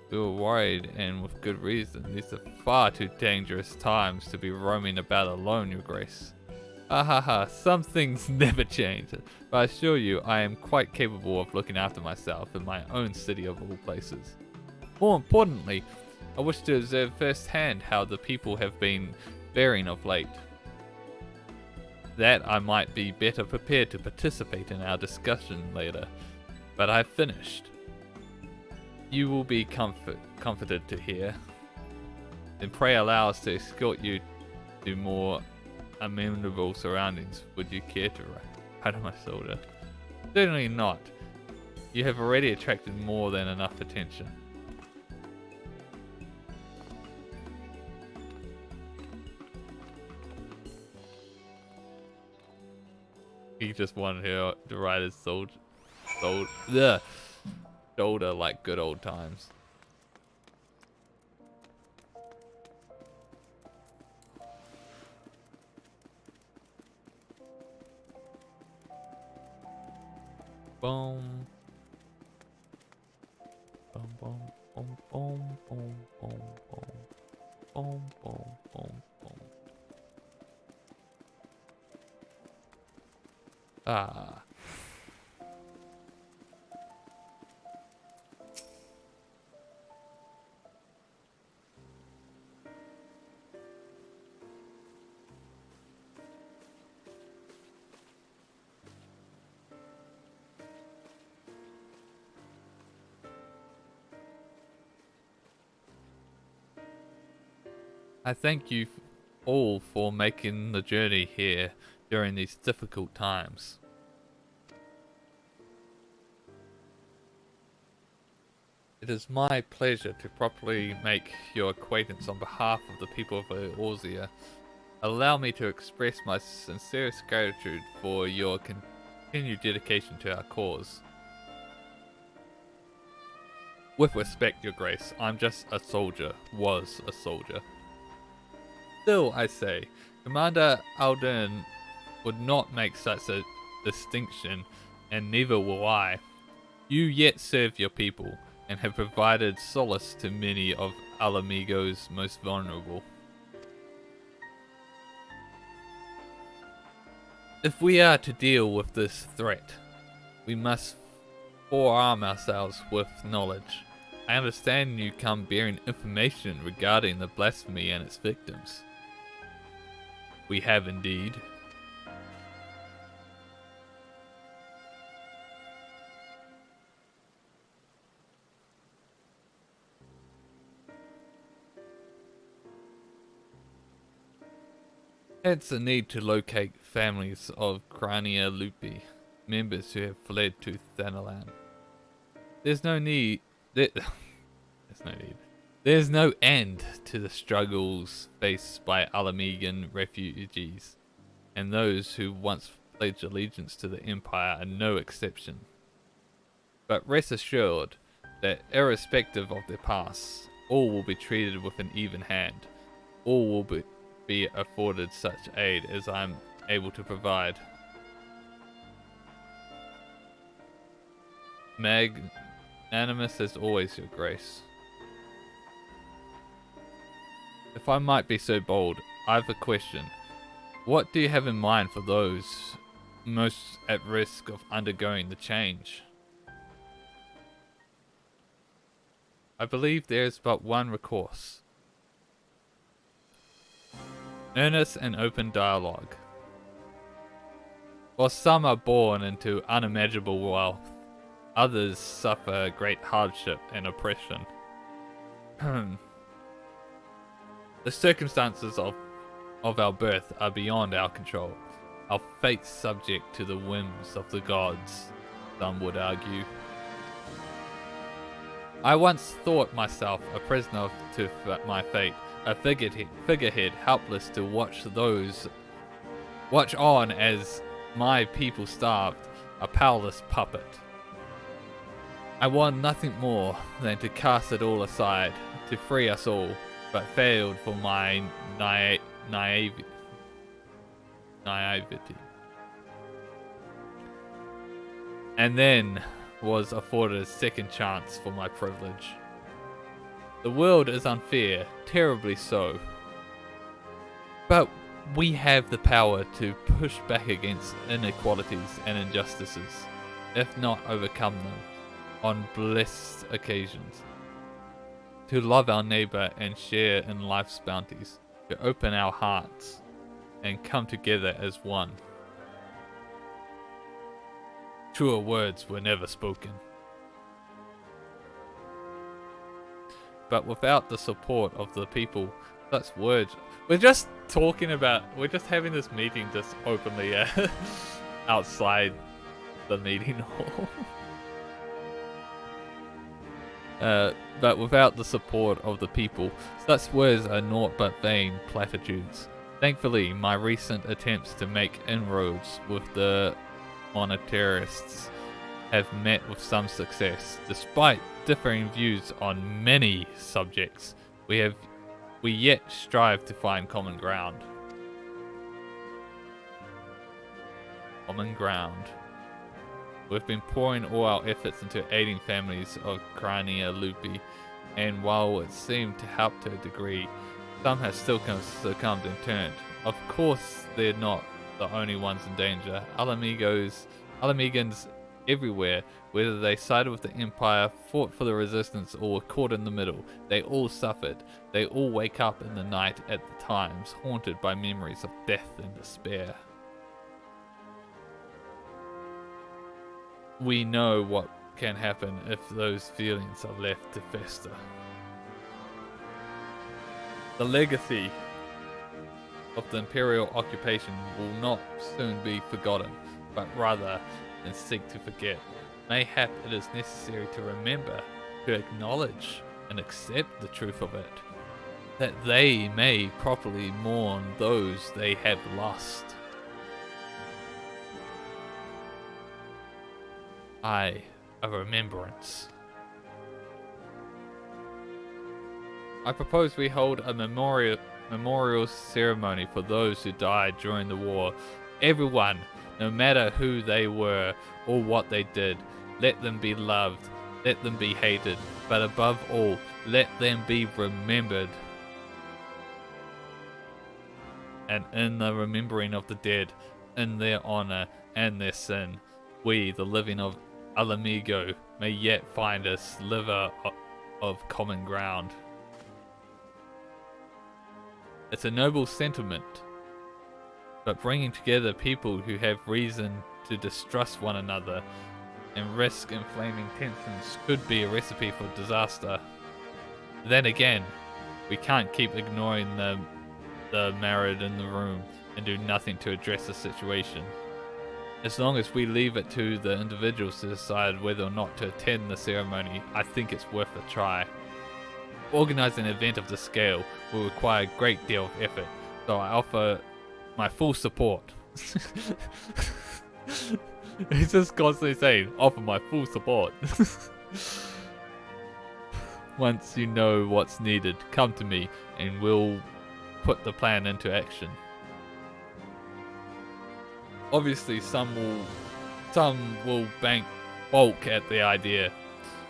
We were worried, and with good reason. These are far too dangerous times to be roaming about alone, Your Grace. Some things never change, but I assure you I am quite capable of looking after myself in my own city of all places. More importantly, I wish to observe firsthand how the people have been faring of late. That I might be better prepared to participate in our discussion later, but I've finished. You will be comforted to hear. Then pray allow us to escort you to more amenable surroundings. Would you care to ride on my shoulder? Certainly not. You have already attracted more than enough attention. He just wanted her to ride his shoulder like good old times. Boom. Boom, boom, boom, boom, boom, boom, boom, boom, boom, boom, boom. Ah. I thank you all for making the journey here during these difficult times. It is my pleasure to properly make your acquaintance on behalf of the people of Eorzea. Allow me to express my sincerest gratitude for your continued dedication to our cause. With respect, your grace, I'm just a soldier. Was a soldier. Still, I say, Commander Alden would not make such a distinction, and neither will I. You yet serve your people, and have provided solace to many of Alamigo's most vulnerable. If we are to deal with this threat, we must forearm ourselves with knowledge. I understand you come bearing information regarding the blasphemy and its victims. We have indeed. Hence the need to locate families of Crania Lupi, members who have fled to Thanalan. There's no end to the struggles faced by Alamigan refugees, and those who once pledged allegiance to the Empire are no exception. But rest assured that irrespective of their past, all will be treated with an even hand. All will be afforded such aid as I am able to provide. Magnanimous as always, your grace. If I might be so bold, I have a question. What do you have in mind for those most at risk of undergoing the change? I believe there is but one recourse. Earnest and open dialogue. While some are born into unimaginable wealth, others suffer great hardship and oppression. The circumstances of our birth are beyond our control. Our fate's subject to the whims of the gods, some would argue. I once thought myself a prisoner to my fate, a figurehead helpless to watch on as my people starved, a powerless puppet. I want nothing more than to cast it all aside, to free us all, but failed for my naivety. And then was afforded a second chance for my privilege. The world is unfair, terribly so. But we have the power to push back against inequalities and injustices, if not overcome them, on blessed occasions. To love our neighbor and share in life's bounties, to open our hearts and come together as one. Truer words were never spoken. But without the support of the people, such words... We're just having this meeting just openly outside the meeting hall. But without the support of the people, such words are naught but vain platitudes. Thankfully, my recent attempts to make inroads with the monetarists have met with some success. Despite differing views on many subjects, we yet strive to find common ground. Common ground. We've been pouring all our efforts into aiding families of Crania Lupi, and while it seemed to help to a degree, some have still succumbed and turned. Of course, they're not the only ones in danger. Alamegans everywhere, whether they sided with the Empire, fought for the resistance, or were caught in the middle, they all suffered. They all wake up in the night at the times, haunted by memories of death and despair. We know what can happen if those feelings are left to fester. The legacy of the Imperial occupation will not soon be forgotten, but rather than seek to forget. Mayhap it is necessary to remember, to acknowledge and accept the truth of it, that they may properly mourn those they have lost. A remembrance. I propose we hold a memorial ceremony for those who died during the war. Everyone, no matter who they were or what they did, let them be loved, let them be hated, but above all, let them be remembered. And in the remembering of the dead, in their honor and their sin, we, the living of Alamigo, may yet find a sliver of common ground. It's a noble sentiment, but bringing together people who have reason to distrust one another and risk inflaming tensions could be a recipe for disaster. Then again, we can't keep ignoring the married in the room and do nothing to address the situation. As long as we leave it to the individuals to decide whether or not to attend the ceremony, I think it's worth a try. Organising an event of this scale will require a great deal of effort, so I offer my full support. He's just constantly saying, offer my full support. Once you know what's needed, come to me and we'll put the plan into action. Obviously some will balk at the idea,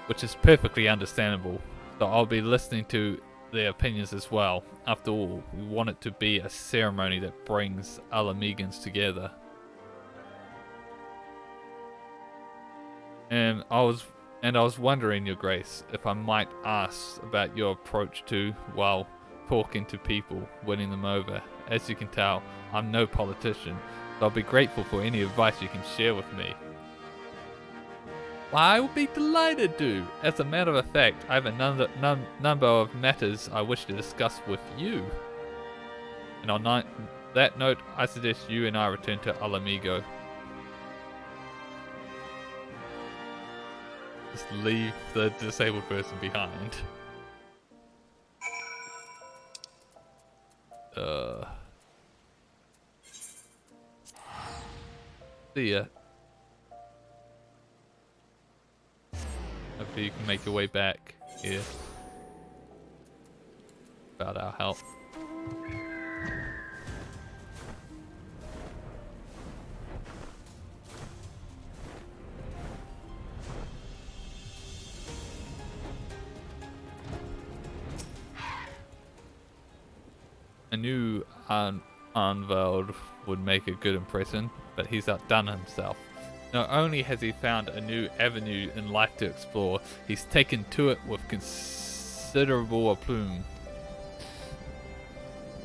which is perfectly understandable. So I'll be listening to their opinions as well. After all, we want it to be a ceremony that brings Alamegans together. And I was wondering, Your Grace, if I might ask about your approach to, well, talking to people, winning them over. As you can tell, I'm no politician, so I'll be grateful for any advice you can share with me. I will be delighted to. As a matter of fact, I have a number of matters I wish to discuss with you. And on that note, I suggest you and I return to Alamigo. Just leave the disabled person behind. See ya. Hopefully you can make your way back here. About our help. A new unveiled would make a good impression, but he's outdone himself. Not only has he found a new avenue in life to explore, he's taken to it with considerable aplomb.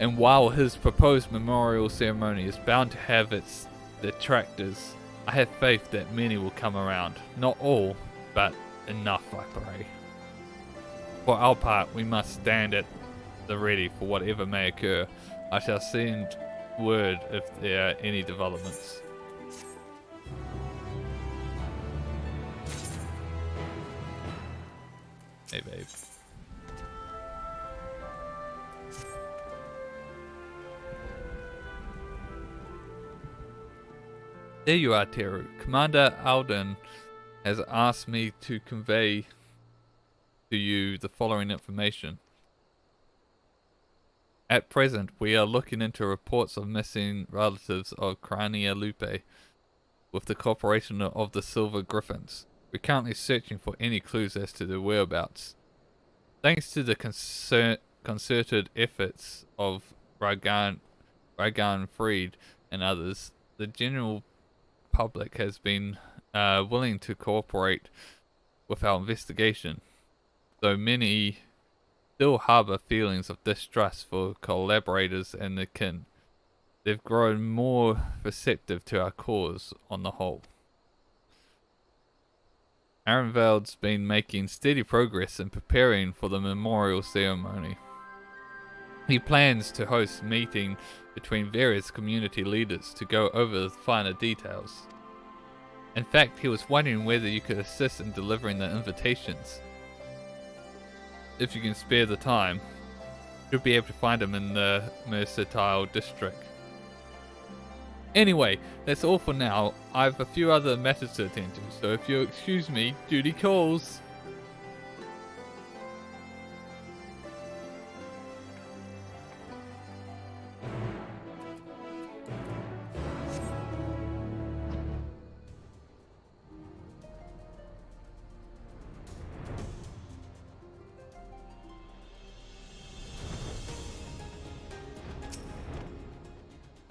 And while his proposed memorial ceremony is bound to have its detractors, I have faith that many will come around. Not all, but enough, I pray. For our part, we must stand at the ready for whatever may occur. I shall send word if there are any developments. Hey, babe. There you are, Teru. Commander Alden has asked me to convey to you the following information. At present, we are looking into reports of missing relatives of Crania Lupe with the cooperation of the Silver Griffins. We're currently searching for any clues as to their whereabouts. Thanks to the concerted efforts of Ragan Freed and others, the general public has been willing to cooperate with our investigation, though many still harbour feelings of distrust for collaborators and their kin. They've grown more receptive to our cause on the whole. Arenveld's been making steady progress in preparing for the memorial ceremony. He plans to host a meeting between various community leaders to go over the finer details. In fact, he was wondering whether you could assist in delivering the invitations. If you can spare the time, you'll be able to find him in the Mercantile district. Anyway, that's all for now. I have a few other matters to attend to, so if you'll excuse me, duty calls.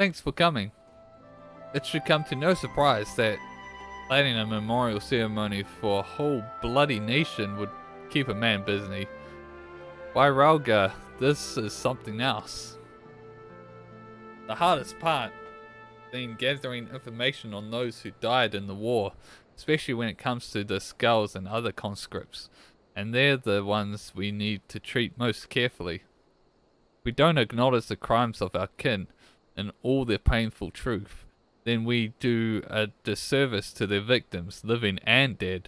Thanks for coming. It should come to no surprise that planning a memorial ceremony for a whole bloody nation would keep a man busy. Why, Rauga, this is something else. The hardest part being gathering information on those who died in the war, especially when it comes to the skulls and other conscripts, and they're the ones we need to treat most carefully. If we don't acknowledge the crimes of our kin and all their painful truth, then we do a disservice to their victims, living and dead.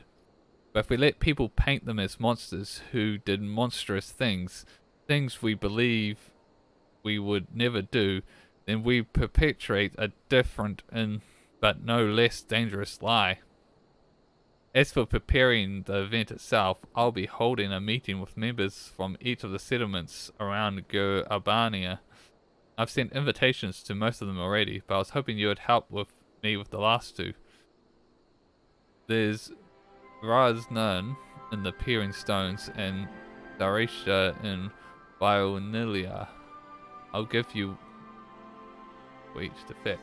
But if we let people paint them as monsters who did monstrous things, things we believe we would never do, then we perpetuate a different but no less dangerous lie. As for preparing the event itself, I'll be holding a meeting with members from each of the settlements around Albania. I've sent invitations to most of them already, but I was hoping you would help me with the last two. There's Raznun in the Peering Stones and Darisha in Vionilia. I'll give you each to fetch.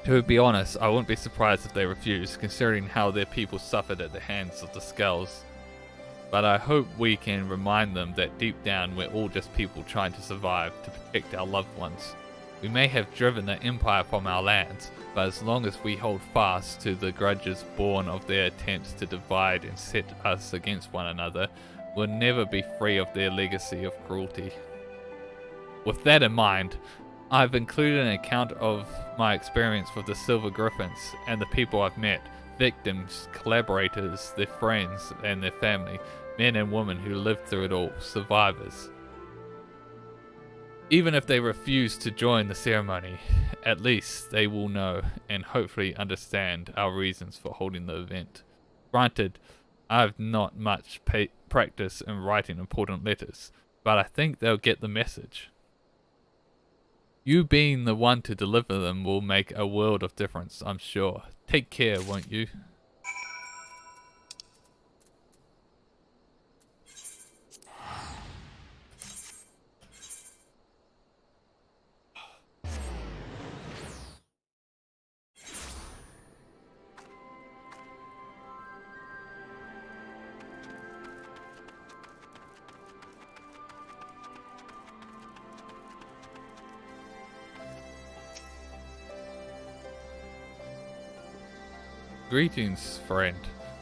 To be honest, I wouldn't be surprised if they refuse, considering how their people suffered at the hands of the Skulls. But I hope we can remind them that deep down we're all just people trying to survive, to protect our loved ones. We may have driven the Empire from our lands, but as long as we hold fast to the grudges born of their attempts to divide and set us against one another, we'll never be free of their legacy of cruelty. With that in mind, I've included an account of my experience with the Silver Griffins and the people I've met, victims, collaborators, their friends and their family, men and women who lived through it all, survivors. Even if they refuse to join the ceremony, at least they will know and hopefully understand our reasons for holding the event. Granted, I have not much practice in writing important letters, but I think they'll get the message. You being the one to deliver them will make a world of difference, I'm sure. Take care, won't you? Greetings, friend.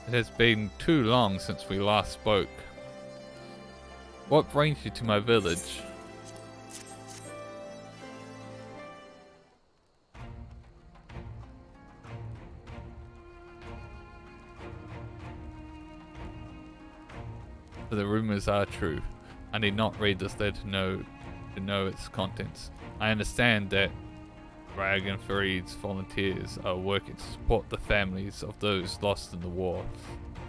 It has been too long since we last spoke. What brings you to my village? The rumors are true. I need not read this letter to know its contents. I understand that Dragon Fareed's volunteers are working to support the families of those lost in the war,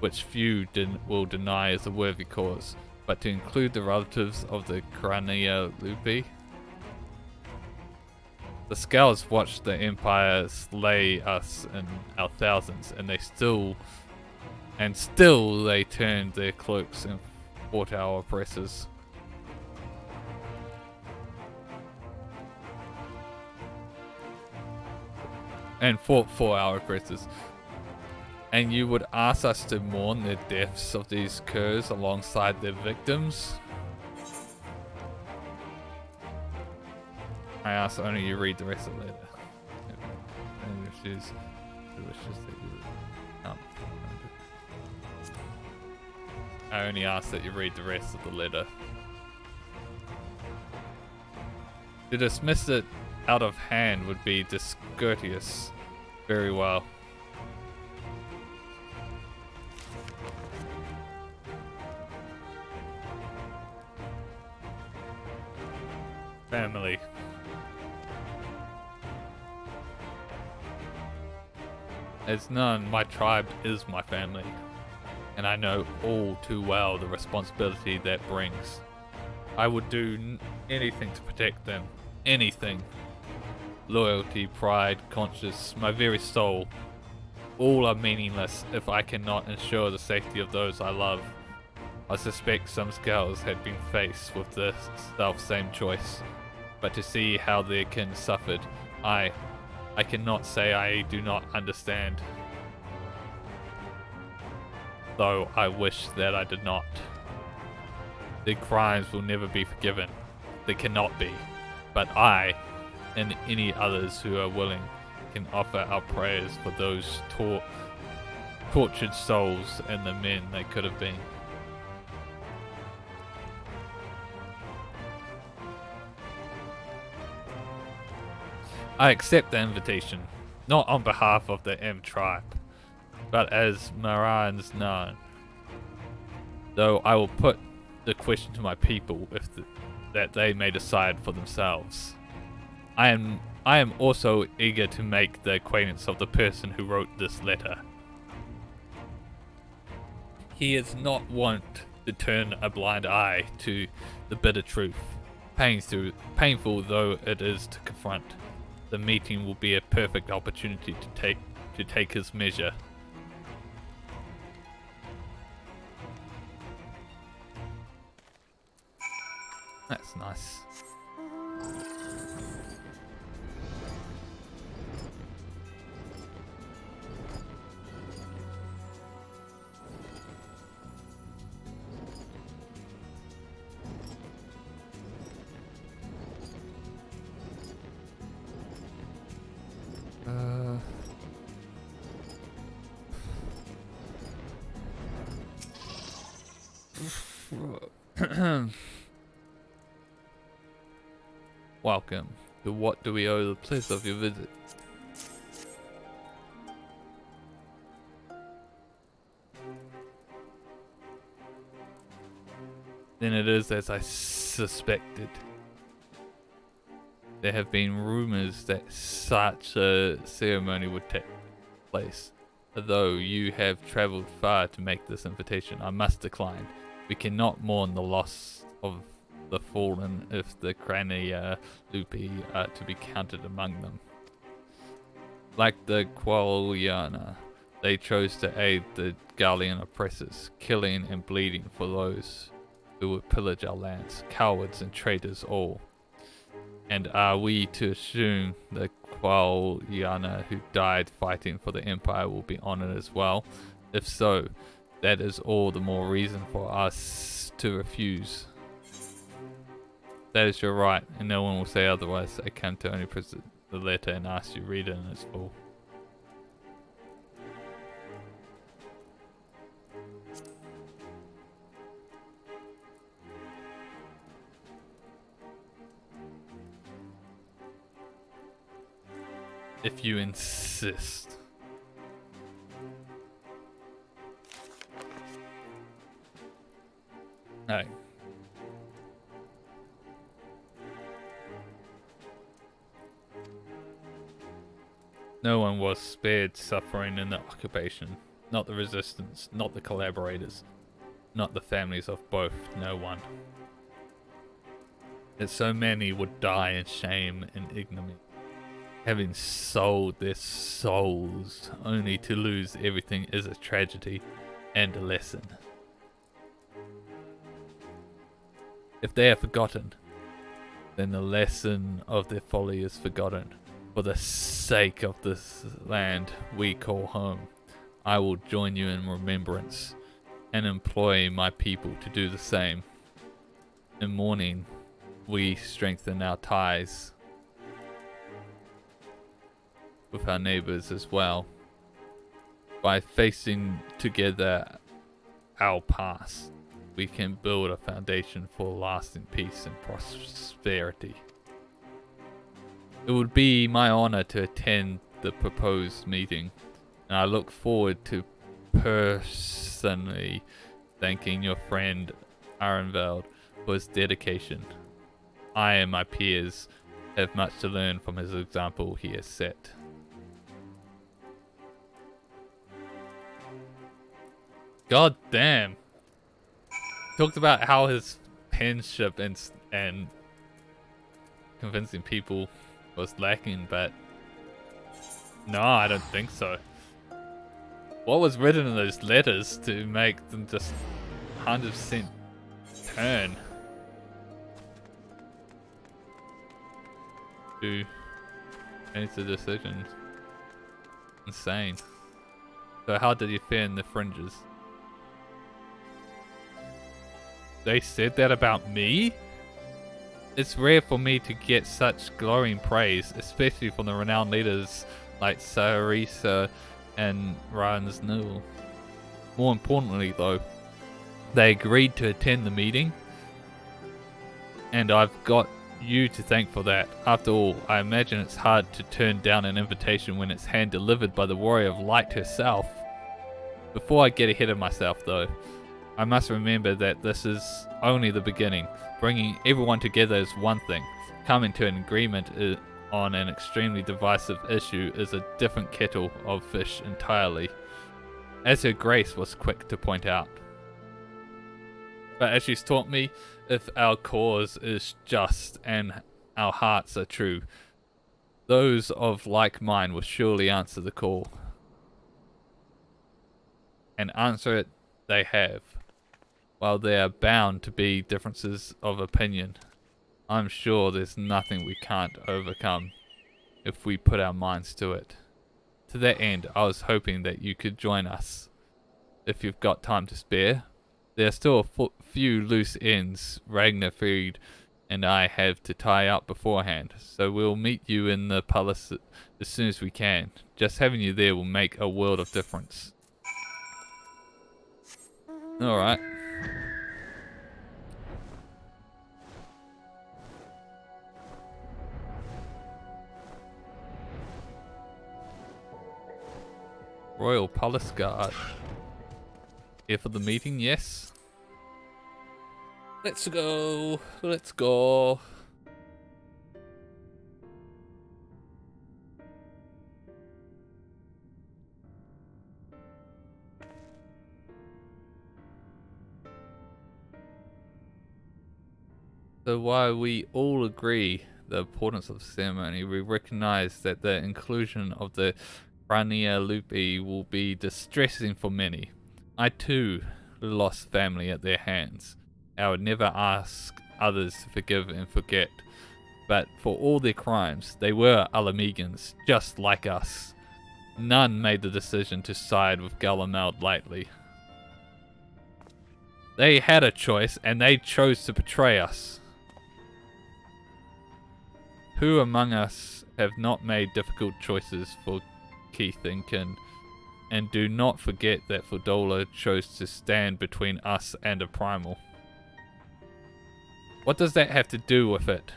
which few will deny is a worthy cause, but to include the relatives of the Crania Lupi. The Skulls watched the Empire slay us in our thousands, and still they turned their cloaks and fought our oppressors. And fought for our oppressors. And you would ask us to mourn the deaths of these curs alongside their victims? I ask only you read the rest of the letter. And if she's delicious that you I only ask that you read the rest of the letter. To dismiss it out of hand would be discourteous. Very well. Family. As none, my tribe is my family, and I know all too well the responsibility that brings. I would do anything to protect them. Anything. Loyalty, pride, conscience, my very soul. All are meaningless if I cannot ensure the safety of those I love. I suspect some Skulls had been faced with the self-same choice, but to see how their kin suffered, I cannot say I do not understand, though I wish that I did not. Their crimes will never be forgiven. They cannot be. But I, and any others who are willing, can offer our prayers for those tortured souls and the men they could have been. I accept the invitation, not on behalf of the M tribe, but as Maran's known. Though I will put the question to my people that they may decide for themselves. I am also eager to make the acquaintance of the person who wrote this letter. He is not wont to turn a blind eye to the bitter truth, painful though it is to confront. The meeting will be a perfect opportunity to take his measure. That's nice. Welcome. To what do we owe the pleasure of your visit? Then it is as I suspected. There have been rumors that such a ceremony would take place. Although you have traveled far to make this invitation, I must decline. We cannot mourn the loss of the fallen if the Crania Lupi are to be counted among them. Like the Qualiana, they chose to aid the Gallian oppressors, killing and bleeding for those who would pillage our lands, cowards and traitors all. And are we to assume the Qualiana who died fighting for the Empire will be honored as well? If so, that is all the more reason for us to refuse. That is your right, and no one will say otherwise. I come to only present the letter and ask you read it in its full. If you insist. No. No one was spared suffering in the occupation. Not the resistance, not the collaborators, not the families of both, no one. That so many would die in shame and ignominy, having sold their souls only to lose everything is a tragedy and a lesson. If they are forgotten, then the lesson of their folly is forgotten. For the sake of this land we call home, I will join you in remembrance and employ my people to do the same. In mourning, we strengthen our ties with our neighbors as well. By facing together our past, we can build a foundation for lasting peace and prosperity. It would be my honor to attend the proposed meeting, and I look forward to personally thanking your friend Arenveld for his dedication. I and my peers have much to learn from his example he has set. God damn. Talked about how his penmanship and convincing people was lacking, but no, I don't think so. What was written in those letters to make them just 100% turn? to change the decision. Insane. So how did you fare in the fringes? They said that about me? It's rare for me to get such glowing praise, especially from the renowned leaders like Sarisa and Ran's Nul. More importantly though, they agreed to attend the meeting, and I've got you to thank for that. After all, I imagine it's hard to turn down an invitation when it's hand delivered by the Warrior of Light herself. Before I get ahead of myself though, I must remember that this is only the beginning. Bringing everyone together is one thing. Coming to an agreement on an extremely divisive issue is a different kettle of fish entirely, as Her Grace was quick to point out. But as she's taught me, if our cause is just and our hearts are true, those of like mind will surely answer the call. And answer it they have. While there are bound to be differences of opinion, I'm sure there's nothing we can't overcome if we put our minds to it. To that end, I was hoping that you could join us, if you've got time to spare. There are still a few loose ends Ragnarfried and I have to tie up beforehand, so we'll meet you in the palace as soon as we can. Just having you there will make a world of difference. Alright. Royal Palace Guard. Here for the meeting, yes? Let's go. Let's go. So while we all agree the importance of the ceremony, we recognize that the inclusion of the Crania Lupi will be distressing for many. I too lost family at their hands. I would never ask others to forgive and forget, but for all their crimes, they were Alamegans, just like us. None made the decision to side with Galameld lightly. They had a choice, and they chose to betray us. Who among us have not made difficult choices for Keith and Kin? And do not forget that Fordola chose to stand between us and a primal. What does that have to do with it?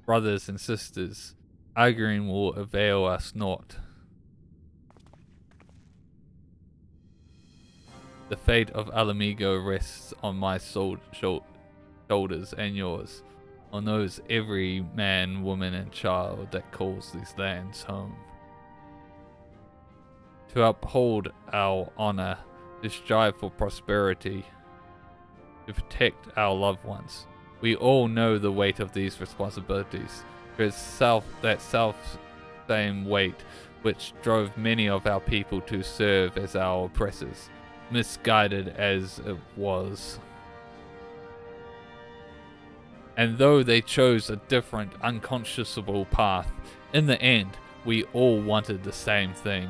Brothers and sisters, arguing will avail us naught. The fate of Alamigo rests on my shoulders and yours, on those every man, woman and child that calls these lands home. To uphold our honor, to strive for prosperity, to protect our loved ones. We all know the weight of these responsibilities. It's that self-same weight which drove many of our people to serve as our oppressors, misguided as it was. And though they chose a different, unconscionable path, in the end, we all wanted the same thing: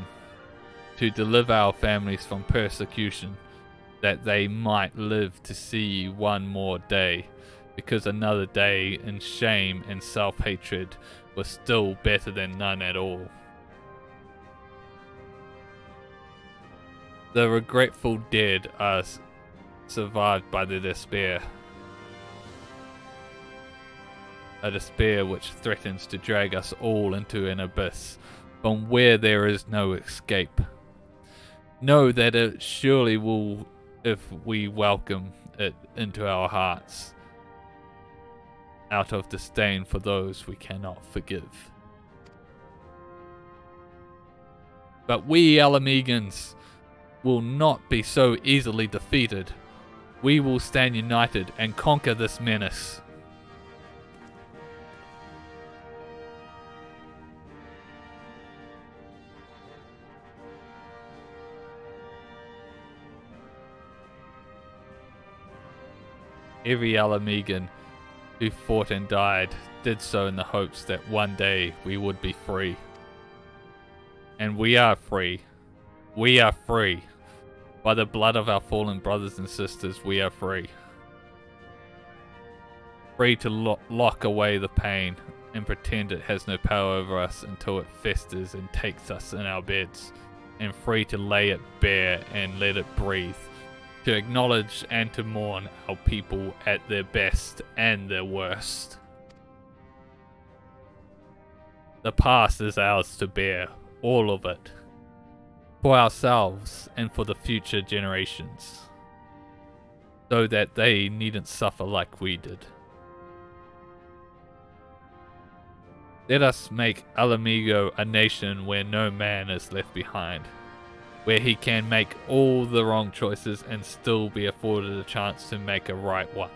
to deliver our families from persecution, that they might live to see one more day, because another day in shame and self-hatred was still better than none at all. The regretful dead are survived by the despair. A despair which threatens to drag us all into an abyss from where there is no escape. Know that it surely will if we welcome it into our hearts, out of disdain for those we cannot forgive. But we Alamegans will not be so easily defeated. We will stand united and conquer this menace. Every Alamegan who fought and died did so in the hopes that one day we would be free. And we are free. We are free. By the blood of our fallen brothers and sisters, we are free. Free to lock away the pain and pretend it has no power over us until it festers and takes us in our beds. And free to lay it bare and let it breathe. To acknowledge and to mourn our people at their best and their worst. The past is ours to bear, all of it. For ourselves and for the future generations. So that they needn't suffer like we did. Let us make Alamigo a nation where no man is left behind. Where he can make all the wrong choices and still be afforded a chance to make a right one.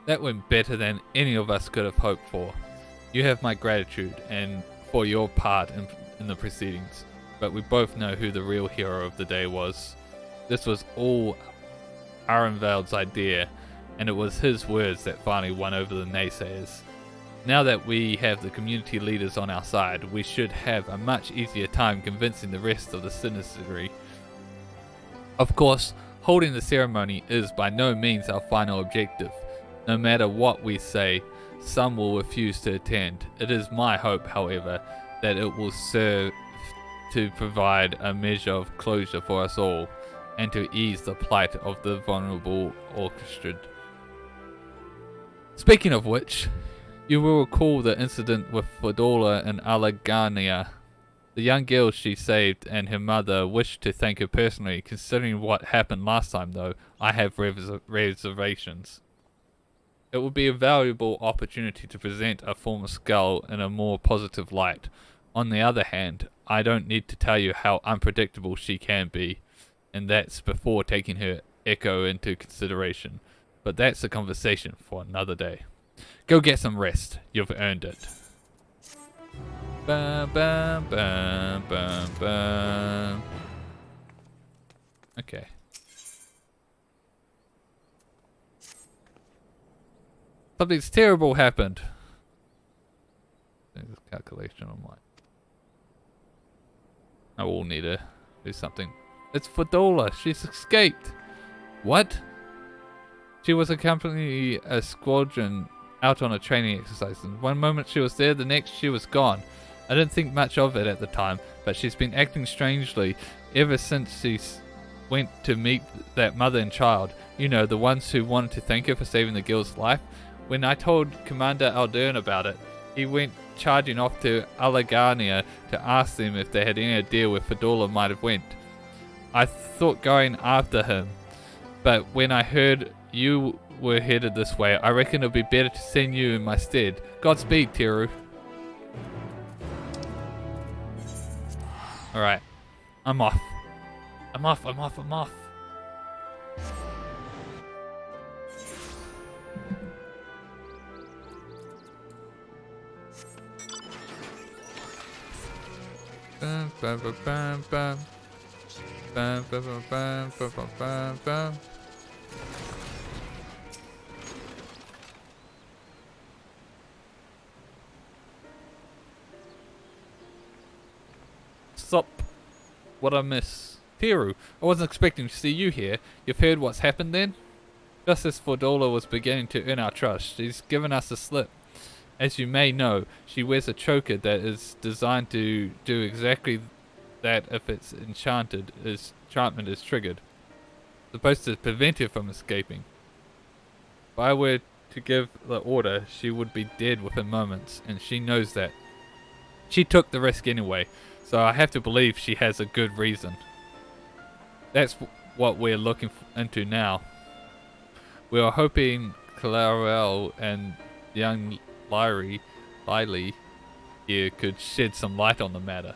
That went better than any of us could have hoped for. You have my gratitude and for your part in the proceedings, but we both know who the real hero of the day was. This was all Arenvald's idea, and it was his words that finally won over the naysayers. Now that we have the community leaders on our side, we should have a much easier time convincing the rest of the citizenry. Of course, holding the ceremony is by no means our final objective. No matter what we say, some will refuse to attend. It is my hope, however, that it will serve to provide a measure of closure for us all, and to ease the plight of the vulnerable orchestrated. Speaking of which, you will recall the incident with Fodorla and Alagania. The young girl she saved and her mother wished to thank her personally. Considering what happened last time, though, I have reservations. It would be a valuable opportunity to present a former skull in a more positive light. On the other hand, I don't need to tell you how unpredictable she can be, and that's before taking her echo into consideration. But that's a conversation for another day. Go get some rest. You've earned it. Bum, bum, bum, bum, bum. Okay. Something's terrible happened. There's a calculation on my... I will need to do something. It's Fodorla. She's escaped. What? She was accompanying a squadron out on a training exercise. And one moment she was there, the next she was gone. I didn't think much of it at the time, but she's been acting strangely ever since she went to meet that mother and child. You know, the ones who wanted to thank her for saving the girl's life. When I told Commander Aldern about it, he went charging off to Alagania to ask them if they had any idea where Fodorla might have went. I thought going after him, but when I heard you were headed this way, I reckon it would be better to send you in my stead. Godspeed, Teru. Alright, I'm off. I'm off. Bum, bum, bum, bum, bum. Bum, bum, bum, bum, bum, bum, bum, bum. Sup? What I miss? Teru, I wasn't expecting to see you here. You've heard what's happened then? Just as Fodorla was beginning to earn our trust, she's given us a slip. As you may know, she wears a choker that is designed to do exactly that if its enchantment is triggered. Supposed to prevent her from escaping. If I were to give the order, she would be dead within moments, and she knows that. She took the risk anyway, So I have to believe she has a good reason. That's what we're looking into now. We are hoping Clarel and young Lyrie here could shed some light on the matter.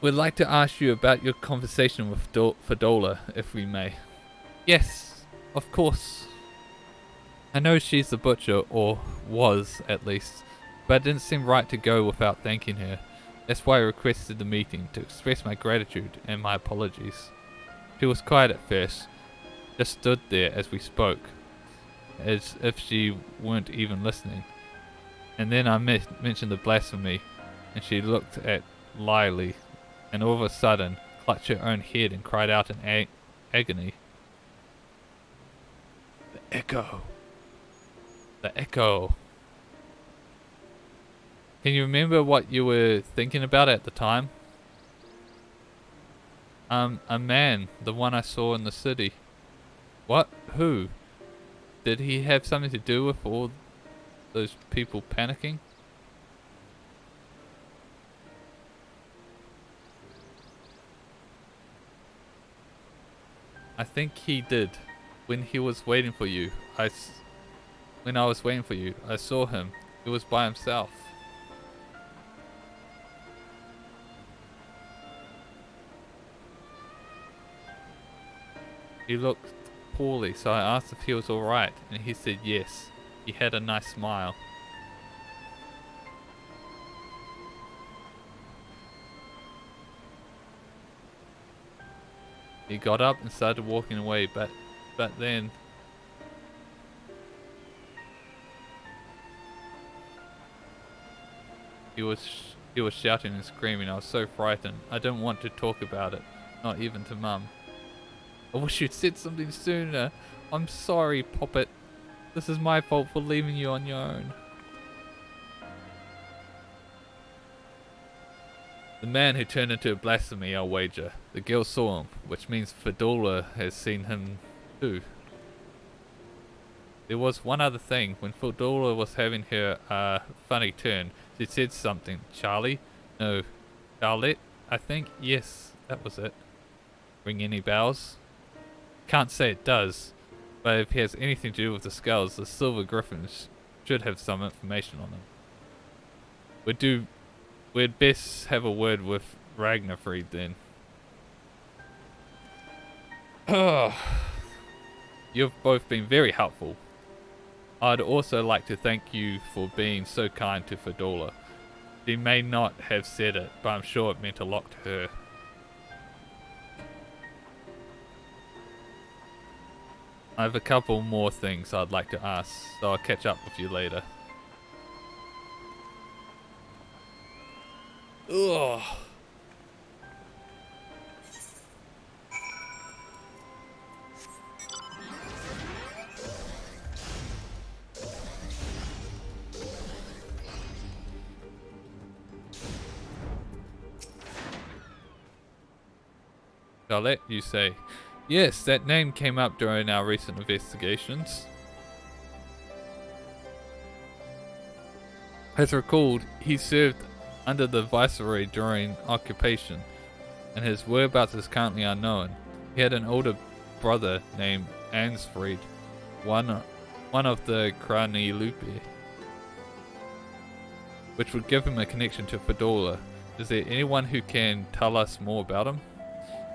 We'd like to ask you about your conversation with Fadola, if we may. Yes, of course. I know she's the butcher, or was at least, but it didn't seem right to go without thanking her. That's why I requested the meeting, to express my gratitude and my apologies. She was quiet at first, just stood there as we spoke, as if she weren't even listening. And then I mentioned the blasphemy, and she looked at Lily, and all of a sudden clutched her own head and cried out in agony. The echo. The echo. Can you remember what you were thinking about at the time? A man, the one I saw in the city. What? Who? Did he have something to do with all those people panicking? I think he did. When he was waiting for you, when I was waiting for you, I saw him. He was by himself. He looked poorly, so I asked if he was alright, and he said yes. He had a nice smile. He got up and started walking away, but then he was shouting and screaming. I was so frightened. I didn't want to talk about it, not even to Mum. I wish you'd said something sooner. I'm sorry, Poppet. This is my fault for leaving you on your own. The man who turned into a blasphemy, I'll wager. The girl saw him, which means Fadola has seen him too. There was one other thing. When Fadola was having her funny turn, she said something. Charlie? No. Charlotte? I think? Yes, that was it. Ring any bells? Can't say it does, but if he has anything to do with the skulls, the silver griffins should have some information on them. We'd best have a word with Ragnarfried then. You've both been very helpful. I'd also like to thank you for being so kind to Fadola. She may not have said it, but I'm sure it meant a lot to her. I have a couple more things I'd like to ask, so I'll catch up with you later. Ugh. Charlotte, you say? Yes, that name came up during our recent investigations. As recalled, he served under the Viceroy during occupation, and his whereabouts is currently unknown. He had an older brother named Ansfried, one of the Crani Lupi, which would give him a connection to Fadola. Is there anyone who can tell us more about him?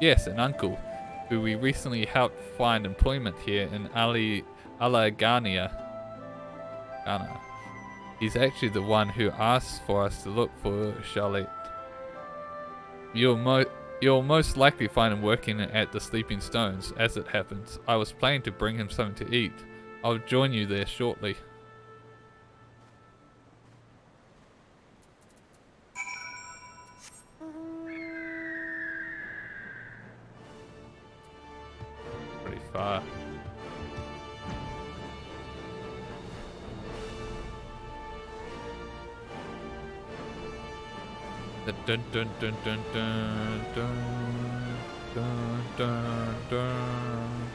Yes, an uncle, who we recently helped find employment here in Ghana. He's actually the one who asked for us to look for Charlotte. You'll most likely find him working at the Sleeping Stones, as it happens. I was planning to bring him something to eat. I'll join you there shortly. Pretty far. Dun dun dun dun dun dun dun dun dun.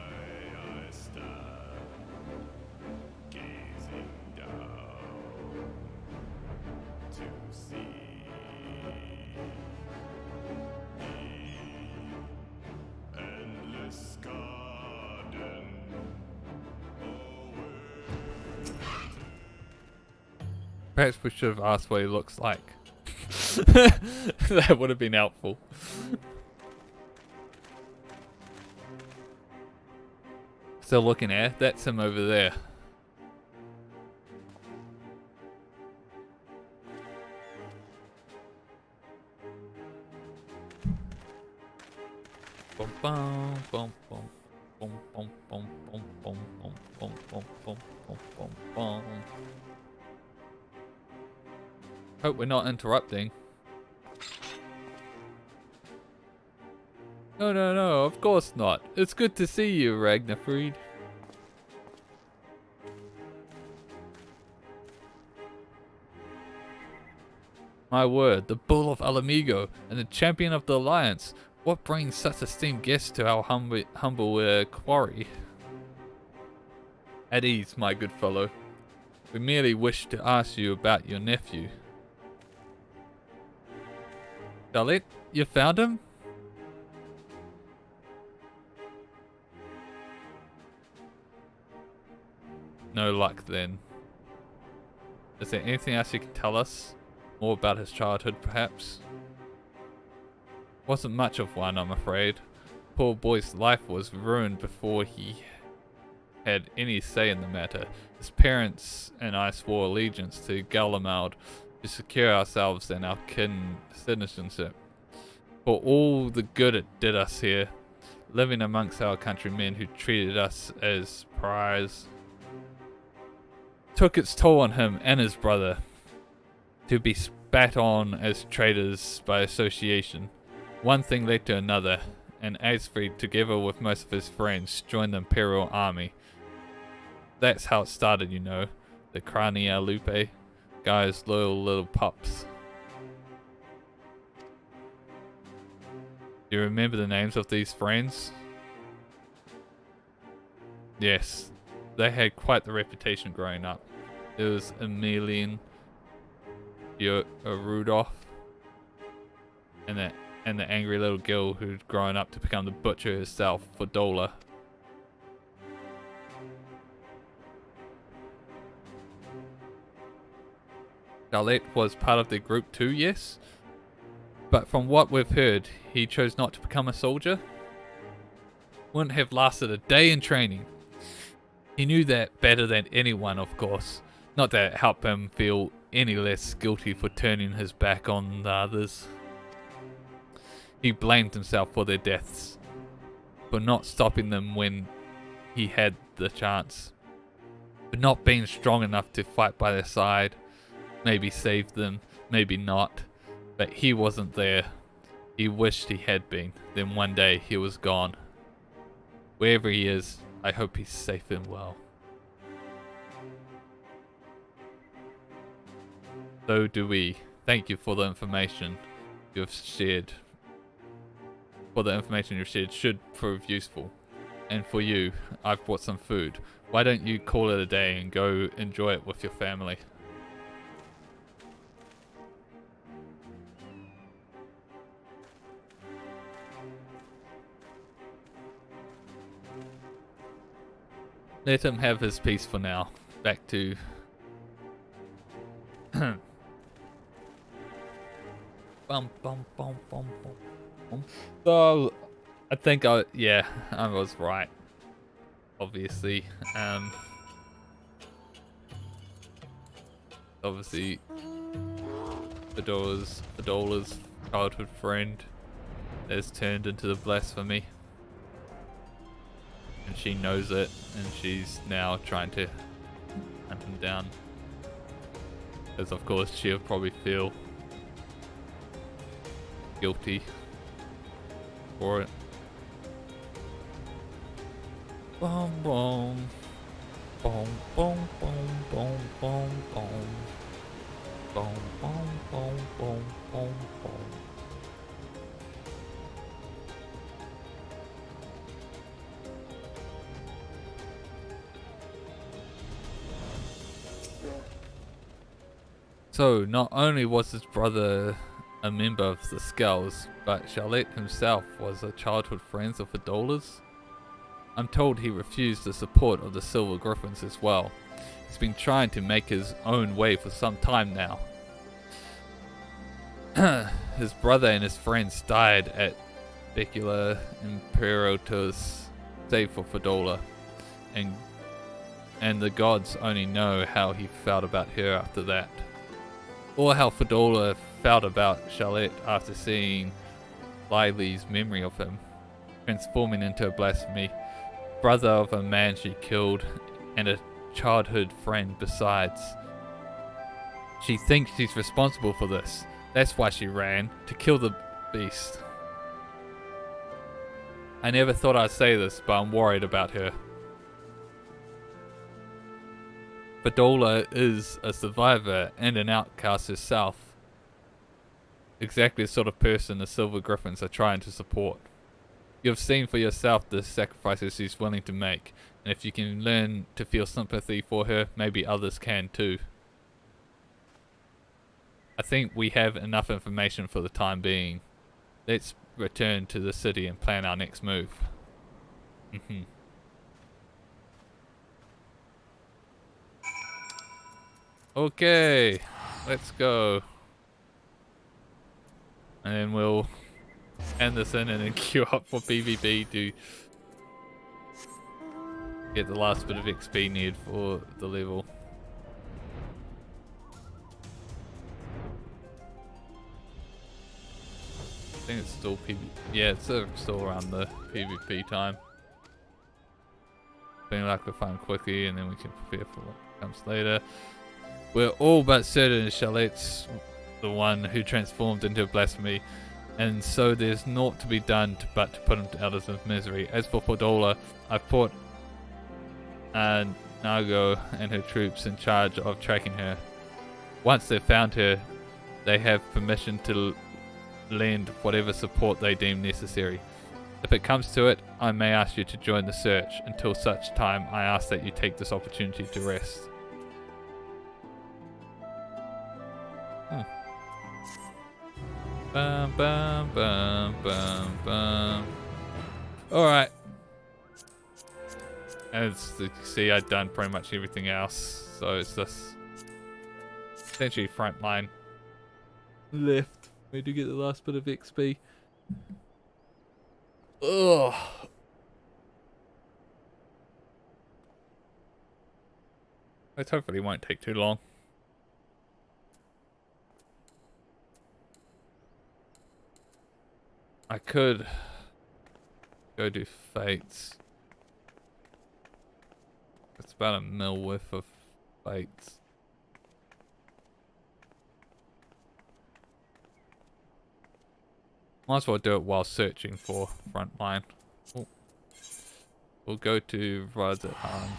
I stand Perhaps we should have asked what he looks like. That would have been helpful. Still looking at? That's him over there. Bum bum bum bum bum bum bum bum bum bum bum bum bum bum bum. Hope we're not interrupting. No, of course not. It's good to see you, Ragnarfried. My word, the Bull of Alamigo and the Champion of the Alliance. What brings such esteemed guests to our humble quarry? At ease, my good fellow. We merely wish to ask you about your nephew. Charlotte, you found him? No luck then. Is there anything else you can tell us? More about his childhood, perhaps? Wasn't much of one, I'm afraid. Poor boy's life was ruined before he had any say in the matter. His parents and I swore allegiance to Galamald to secure ourselves and our kin citizenship. For all the good it did us here, living amongst our countrymen who treated us as pariahs, took its toll on him and his brother. To be spat on as traitors by association. One thing led to another, and Asfried, together with most of his friends, joined the Imperial Army. That's how it started, you know. The Crania Lupe, guys, loyal little pups. Do you remember the names of these friends? Yes, they had quite the reputation growing up. There was Emelian, Rudolph, and the angry little girl who'd grown up to become the butcher herself for Dola. Charlotte was part of the group too, yes? But from what we've heard, he chose not to become a soldier. Wouldn't have lasted a day in training. He knew that better than anyone, of course. Not that it helped him feel any less guilty for turning his back on the others. He blamed himself for their deaths, for not stopping them when he had the chance, for not being strong enough to fight by their side, maybe save them, maybe not, but he wasn't there. He wished he had been, then one day he was gone. Wherever he is, I hope he's safe and well. So do we. Thank you for the information you've shared. For the information you've shared should prove useful. And for you, I've brought some food. Why don't you call it a day and go enjoy it with your family? Let him have his peace for now. Back to... bum bum bum bum bum bum. So, I think I was right. Obviously, obviously, Fidola's childhood friend has turned into the blasphemy, and she knows it, and she's now trying to hunt him down. Because of course she'll probably feel guilty for it. Boom boom. Boom boom boom boom boom boom. Boom boom boom boom boom boom. So, not only was his brother a member of the Skulls, but Charlotte himself was a childhood friend of Fidola's. I'm told he refused the support of the Silver Griffins as well. He's been trying to make his own way for some time now. His brother and his friends died at Becula Imperator's save for Fadola, and the gods only know how he felt about her after that. Or how Fadola felt about Charlotte after seeing Lily's memory of him, transforming into a blasphemy, brother of a man she killed, and a childhood friend besides. She thinks she's responsible for this. That's why she ran, to kill the beast. I never thought I'd say this, but I'm worried about her. Fadola is a survivor and an outcast herself. Exactly the sort of person the Silver Griffins are trying to support. You've seen for yourself the sacrifices she's willing to make, and if you can learn to feel sympathy for her, maybe others can too. I think we have enough information for the time being. Let's return to the city and plan our next move. Okay, let's go. And then we'll end this in and then queue up for PvP to get the last bit of XP needed for the level. I think it's still PvP. Yeah, it's still around the PvP time. Feeling like we'll find quickly and then we can prepare for what comes later. We're all but certain Charlotte's the one who transformed into blasphemy, and so there's naught to be done but to put him out of his misery. As for Fadola, I've put Nago and her troops in charge of tracking her. Once they've found her, they have permission to lend whatever support they deem necessary. If it comes to it, I may ask you to join the search. Until such time, I ask that you take this opportunity to rest. Bum, bum, bum, bum, bum. Alright. As you can see, I've done pretty much everything else. So it's just essentially front line left. We do get the last bit of XP. Ugh. It hopefully won't take too long. I could go do fates. It's about a mil worth of fates. Might as well do it while searching for frontline. Oh. We'll go to Razat Han.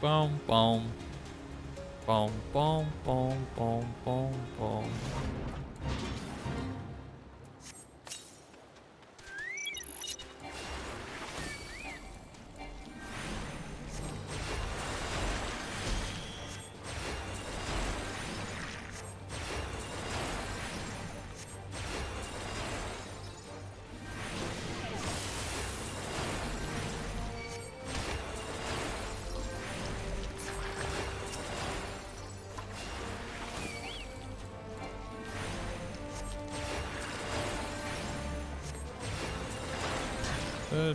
Boom, boom, boom, boom, boom, boom, boom, boom.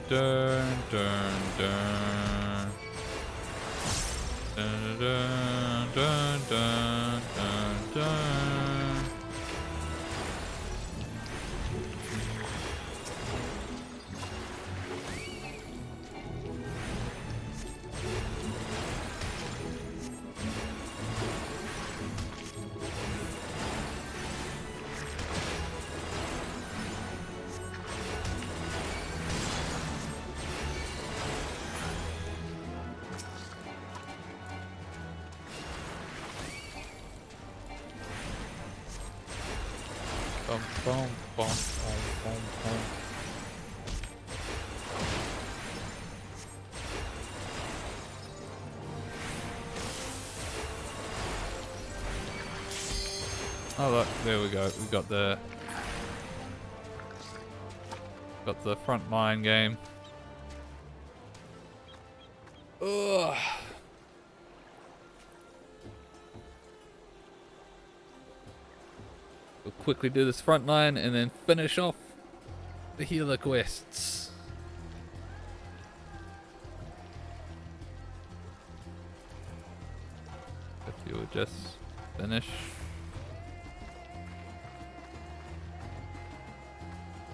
Dun, dun, dun. Dun, dun, dun, dun, dun, dun. Bum, bum, bum, bum, bum, bum. Oh look, there we go. We got the frontline game. Ugh. We'll quickly do this frontline and then finish off the healer quests. If you would just finish.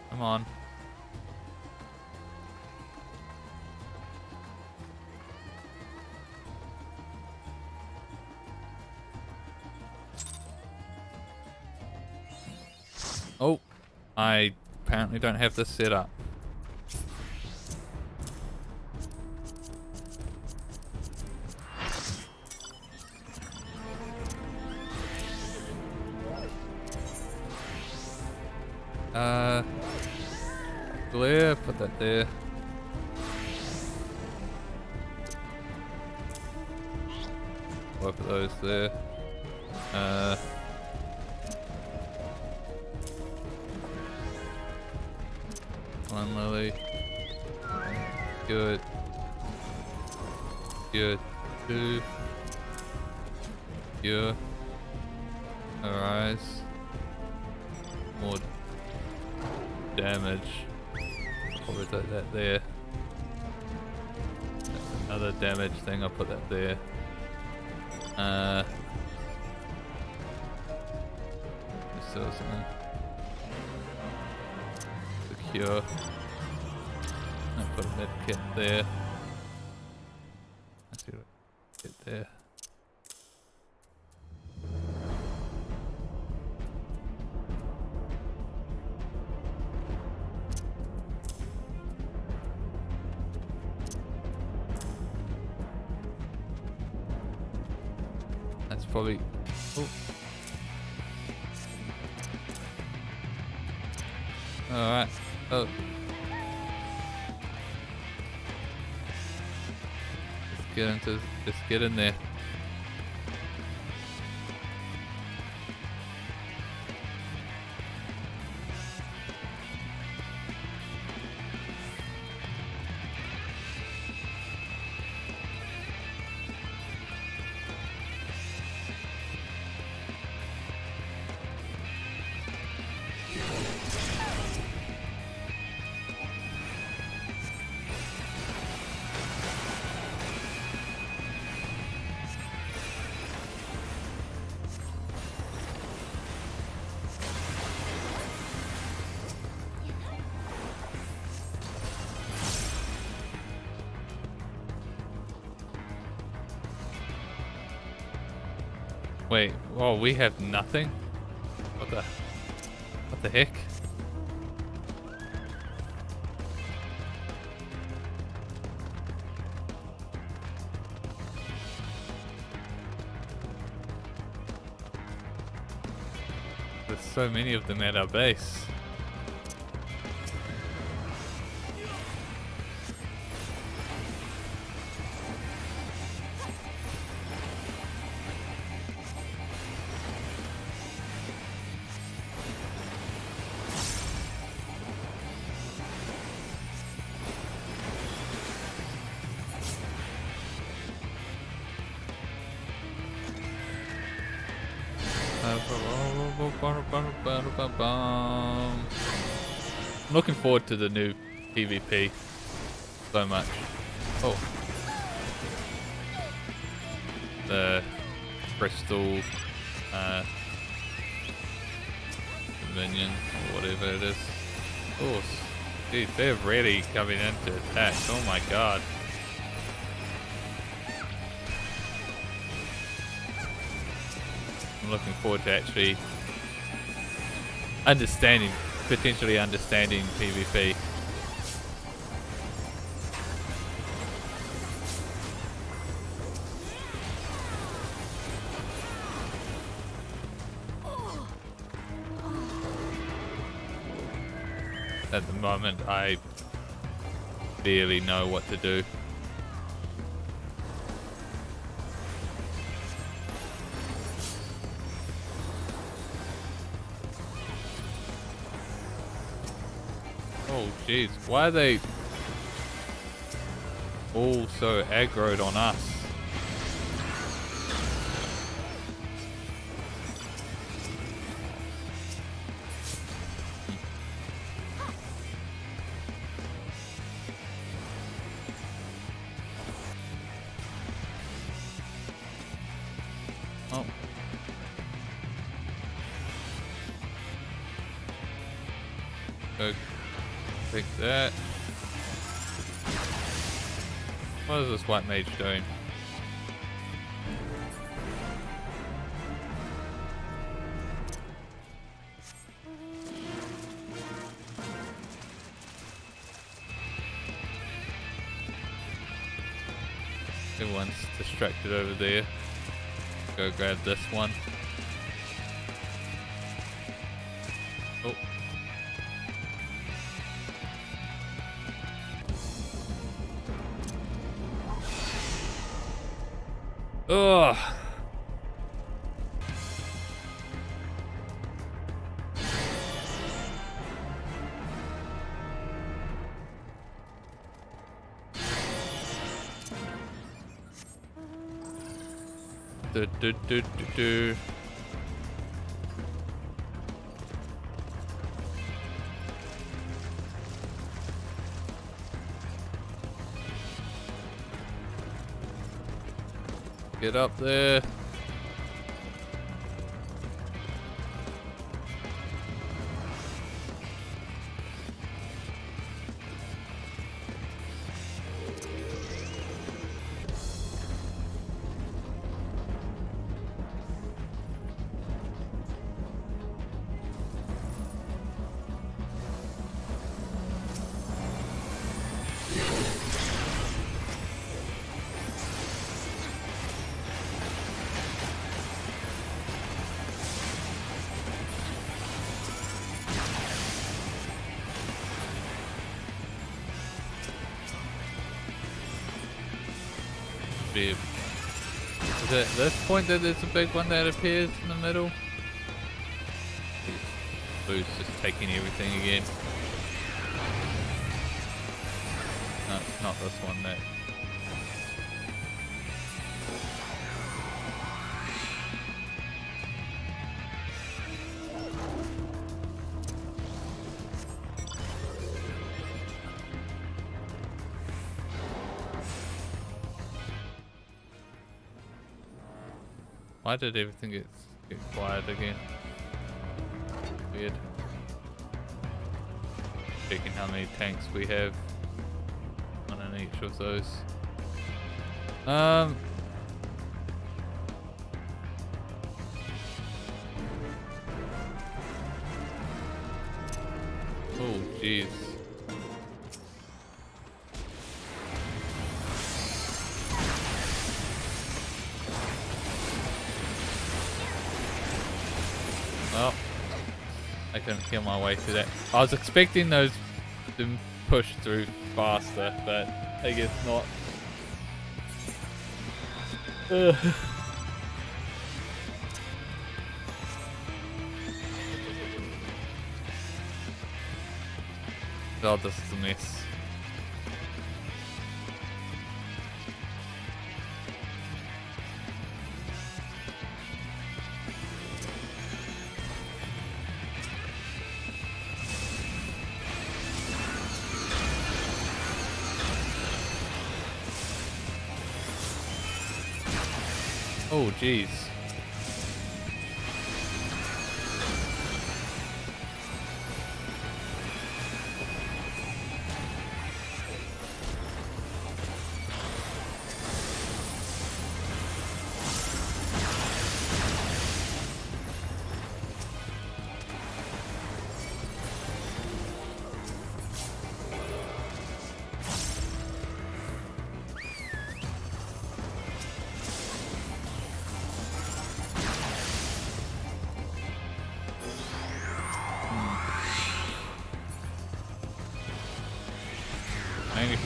Come on. Oh, I apparently don't have this set up. Glare, put that there. Both of those there. One lily. Good. Good. Two. Cure. Arise. More damage. Probably put that there. Another damage thing, I'll put that there. Still something. Secure. I'll put a med kit there. Let's see what I get there. That's probably. Oh. Alright. Oh. Let's get in there. Wait, oh, we have nothing? What the heck? There's so many of them at our base. I'm looking forward to the new PvP so much. Oh. The crystal minion or whatever it is. Oh, geez, they're really coming into attack. Oh my god. I'm looking forward to actually potentially understanding PvP. At the moment, I barely know what to do. Oh jeez, why are they all so aggroed on us? Oh. Go take that. What is this white mage doing? Everyone's distracted over there. Go grab this one. Oh. Ugh. Do. Get up there. Is it at this point that there's a big one that appears in the middle? Boo's just taking everything again. No, it's not this one that. Why did everything get quiet again? Weird. Checking how many tanks we have on each of those. Oh jeez. Well, I couldn't kill my way through that. I was expecting those to push through faster, but I guess not. God, this is a mess. Oh, jeez.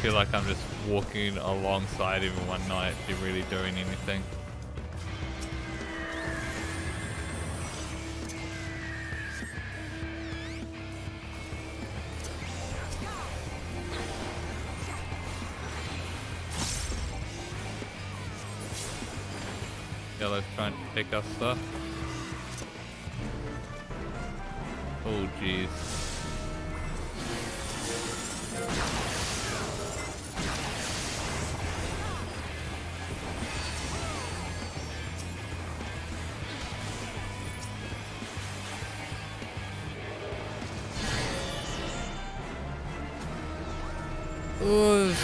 feel like I'm just walking alongside everyone, not actually really doing anything. Yellow's trying to pick us stuff. Oh jeez. Oh.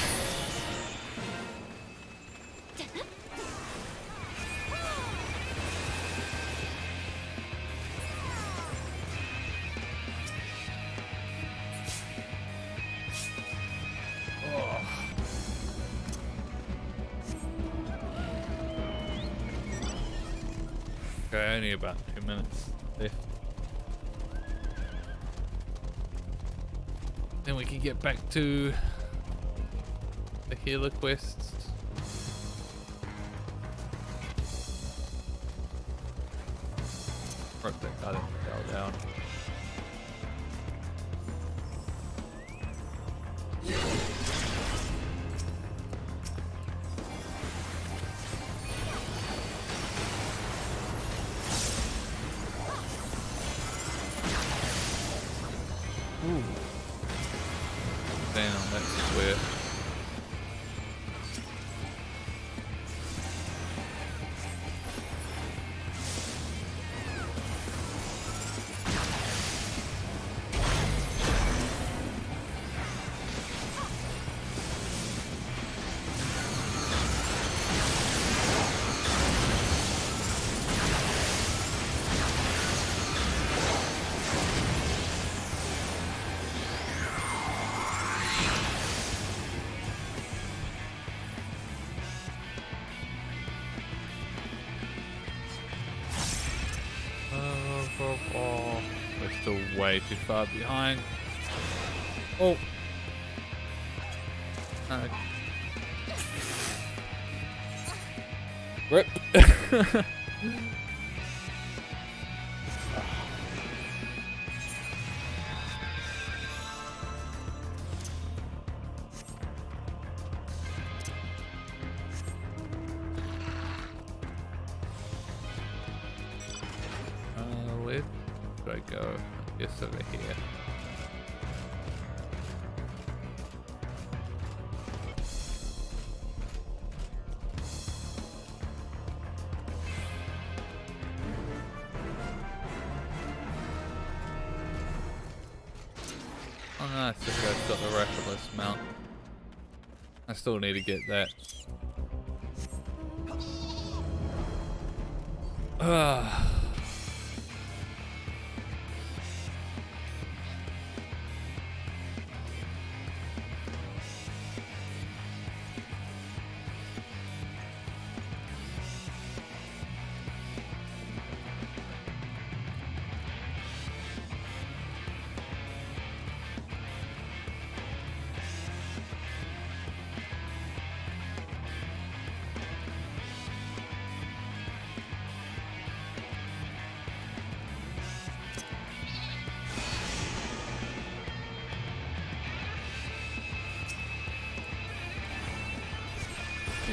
Okay, only about 2 minutes left. Then we can get back to the healer quests. Broke that guy that fell down. Ooh. Damn, that's weird. We're still way too far behind. Oh. Rip. Where do I go? I guess over here. Oh no, it's just I've got the reckless mount. I still need to get that.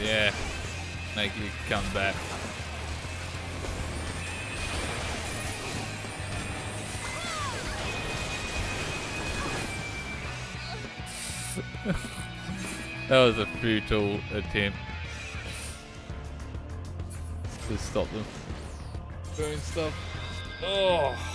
Yeah, make you come back. That was a futile attempt to stop them doing stuff. Oh.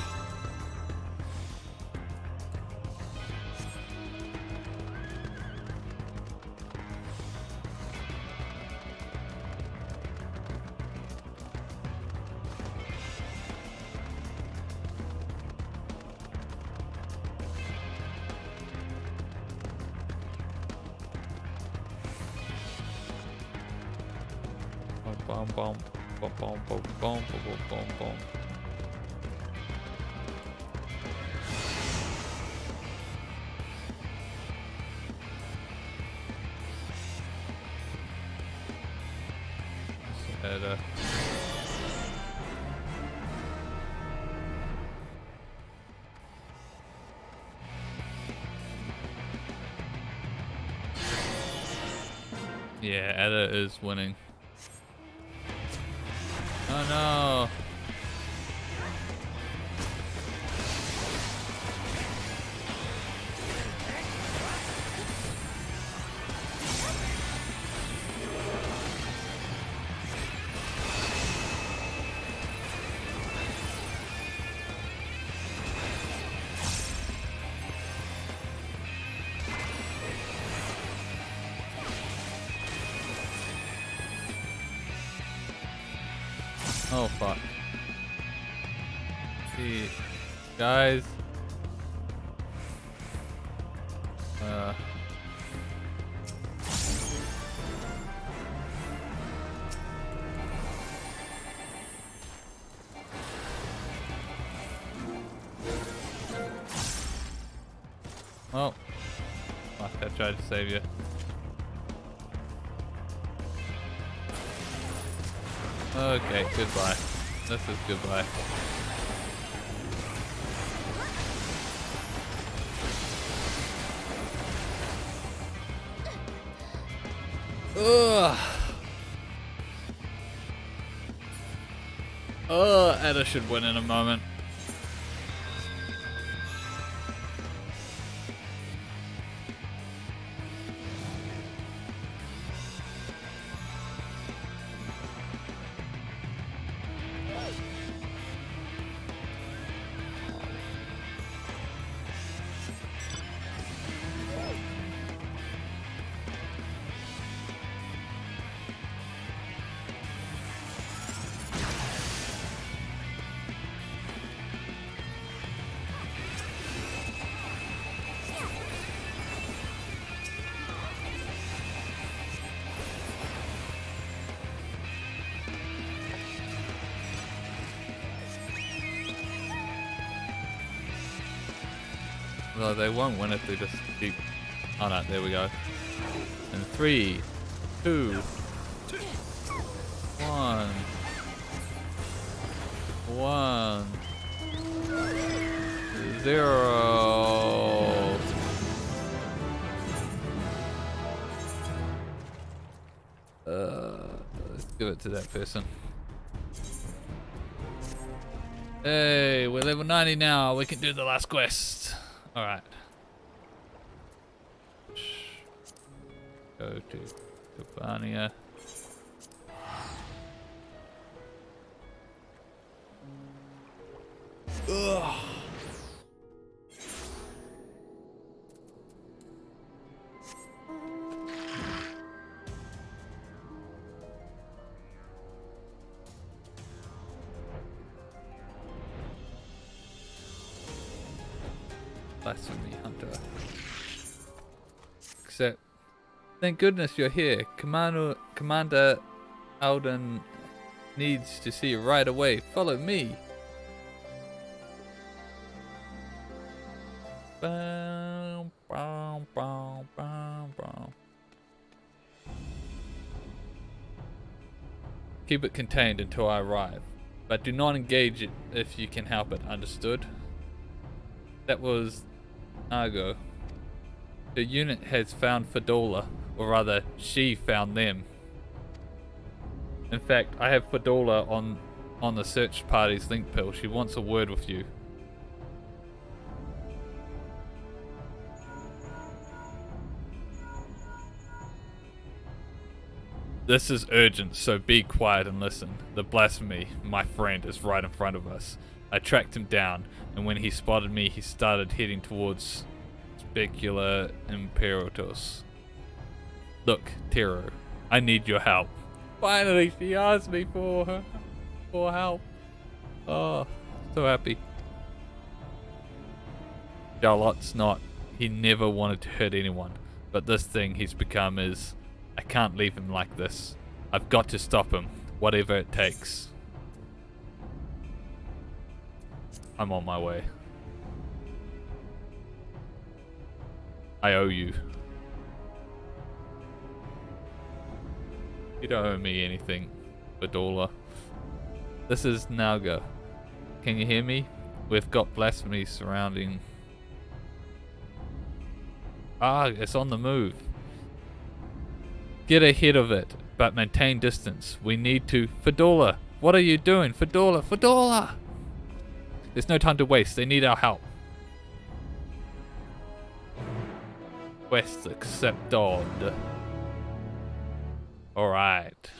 Bum bum bum bum bum bum bum bum bum. Ada. Yeah, Ada is winning. Oh no! Oh fuck. See, guys. Oh. Fuck, I tried to save you. Okay, goodbye. This is goodbye. Ugh. Oh, Ada should win in a moment. Well, they won't win if they just keep... Oh no, there we go. And 3, 2, 1. 1, 0. Let's give it to that person. Hey, we're level 90 now. We can do the last quest. Alright. Go to Cavania. Ugh. Blasphemy Hunter. Except, thank goodness you're here. Commander Alden needs to see you right away. Follow me. Bow, bow, bow, bow, bow. Keep it contained until I arrive, but do not engage it if you can help it. Understood? That was Argo. The unit has found Fadola, or rather, she found them. In fact, I have Fadola on the search party's link pill. She wants a word with you. This is urgent, so be quiet and listen. The blasphemy, my friend, is right in front of us. I tracked him down, and when he spotted me, he started heading towards Specula Imperatus. Look, Tero, I need your help. Finally, she asked me for help. Oh, so happy. Charlotte's not. He never wanted to hurt anyone, but this thing he's become is... I can't leave him like this. I've got to stop him, whatever it takes. I'm on my way. I owe you. You don't owe me anything. Fedora. This is Naga. Can you hear me? We've got blasphemy surrounding. Ah, it's on the move. Get ahead of it, but maintain distance. We need to... Fedora! What are you doing? Fedora! Fedora! There's no time to waste. They need our help. Quest accepted. Alright.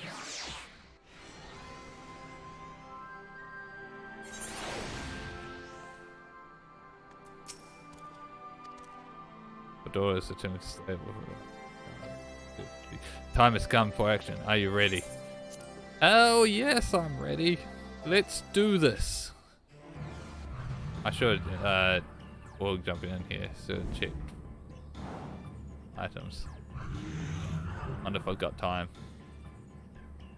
Fedora is determined to stay. Time has come for action. Are you ready? Oh yes, I'm ready. Let's do this. I should we'll jump in here. So check items. Wonder if I've got time.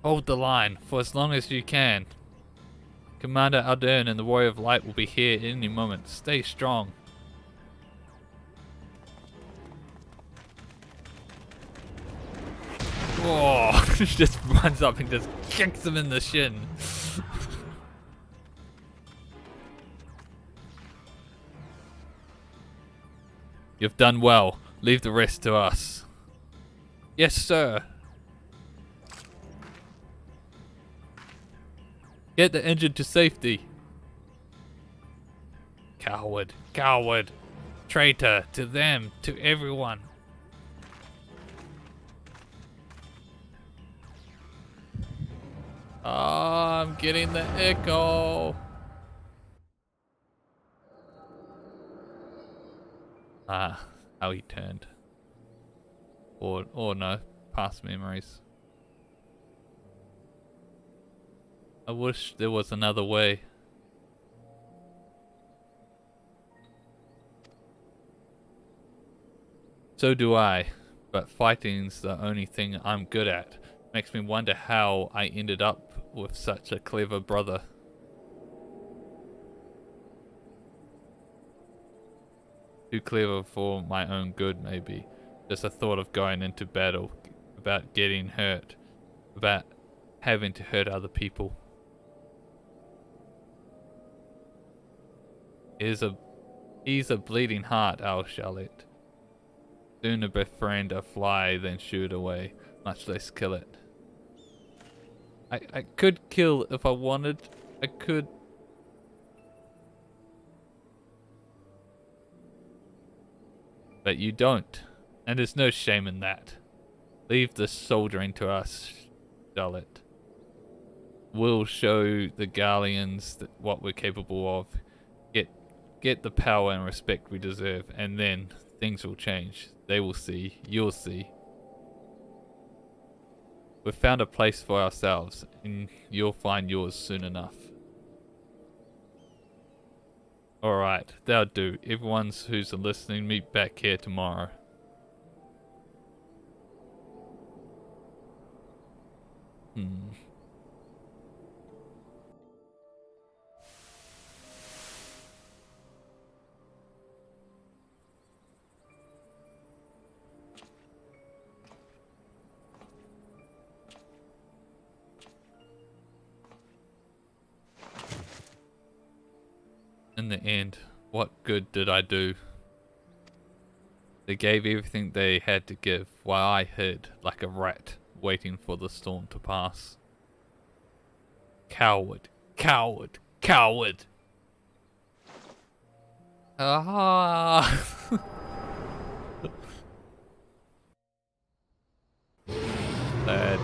Hold the line for as long as you can. Commander Aldern and the Warrior of Light will be here any moment. Stay strong. Oh, just runs up and just kicks him in the shin. You've done well. Leave the rest to us. Yes, sir. Get the engine to safety. Coward, coward. Traitor to them, to everyone. Oh, I'm getting the echo. Ah, how he turned. Or no, past memories. I wish there was another way. So do I, but fighting's the only thing I'm good at. Makes me wonder how I ended up with such a clever brother. Too clever for my own good, maybe. Just a thought of going into battle, about getting hurt, about having to hurt other people. He's a bleeding heart, our Charlotte. Sooner befriend a fly than shoot away, much less kill it. I could kill if I wanted. I could. But you don't. And there's no shame in that. Leave the soldiering to us, Charlotte. We'll show the Garleans what we're capable of. Get the power and respect we deserve, and then things will change. They will see. You'll see. We've found a place for ourselves, and you'll find yours soon enough. Alright, that'll do. Everyone who's listening, meet back here tomorrow. In the end, what good did I do? They gave everything they had to give, while I hid like a rat, waiting for the storm to pass. Coward, coward, coward! Ah! Bad.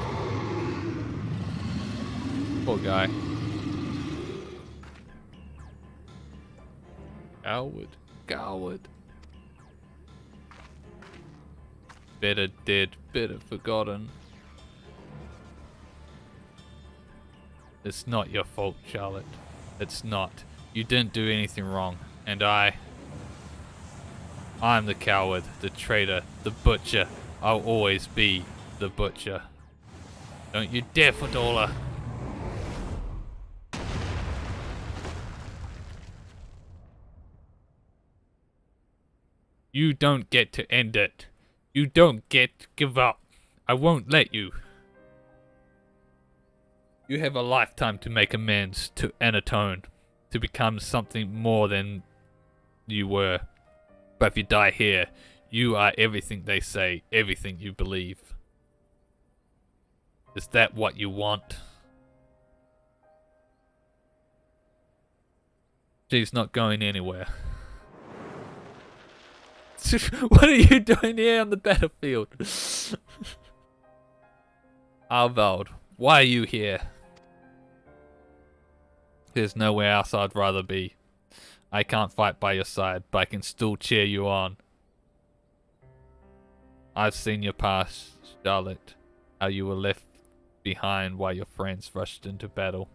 Poor guy. Coward, coward. Better dead, better forgotten. It's not your fault, Charlotte. It's not. You didn't do anything wrong. And I'm the coward, the traitor, the butcher. I'll always be the butcher. Don't you dare, Fedora. You don't get to end it. You don't get to give up. I won't let you. You have a lifetime to make amends and atone, to become something more than you were. But if you die here, you are everything they say, everything you believe. Is that what you want? She's not going anywhere. What are you doing here on the battlefield? Arvald, why are you here? There's nowhere else I'd rather be. I can't fight by your side, but I can still cheer you on. I've seen your past, Charlotte, how you were left behind while your friends rushed into battle.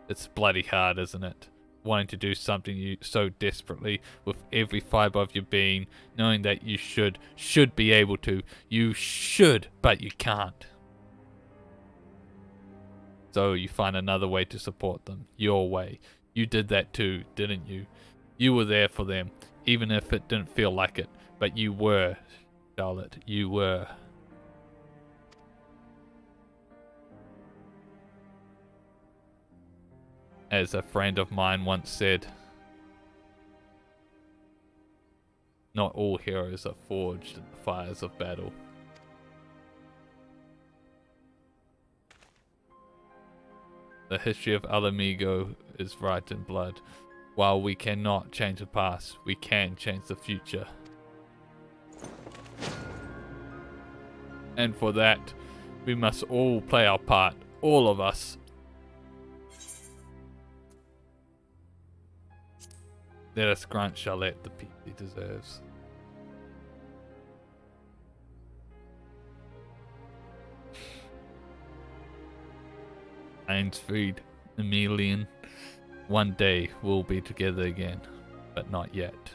It's bloody hard, isn't it? Wanting to do something you so desperately with every fiber of your being, knowing that you should be able to. You should, but you can't. So you find another way to support them, your way. You did that too, didn't you? You were there for them, even if it didn't feel like it. But you were, Charlotte, you were. As a friend of mine once said, not all heroes are forged in the fires of battle. The history of Alamigo is written in blood. While we cannot change the past, we can change the future. And for that, we must all play our part, all of us. Let us grant Charlotte the peace he deserves. Ainsfried, Emilian, one day we'll be together again, but not yet.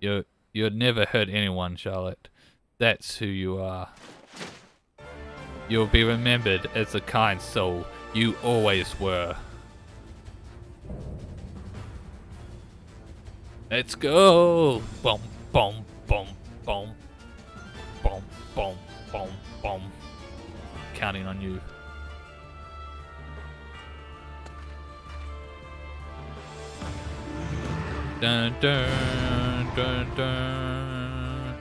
You'd never hurt anyone, Charlotte. That's who you are. You'll be remembered as the kind soul you always were. Let's go! Boom, boom, boom, boom. Boom, boom, boom, boom. Counting on you. Dun dun dun dun.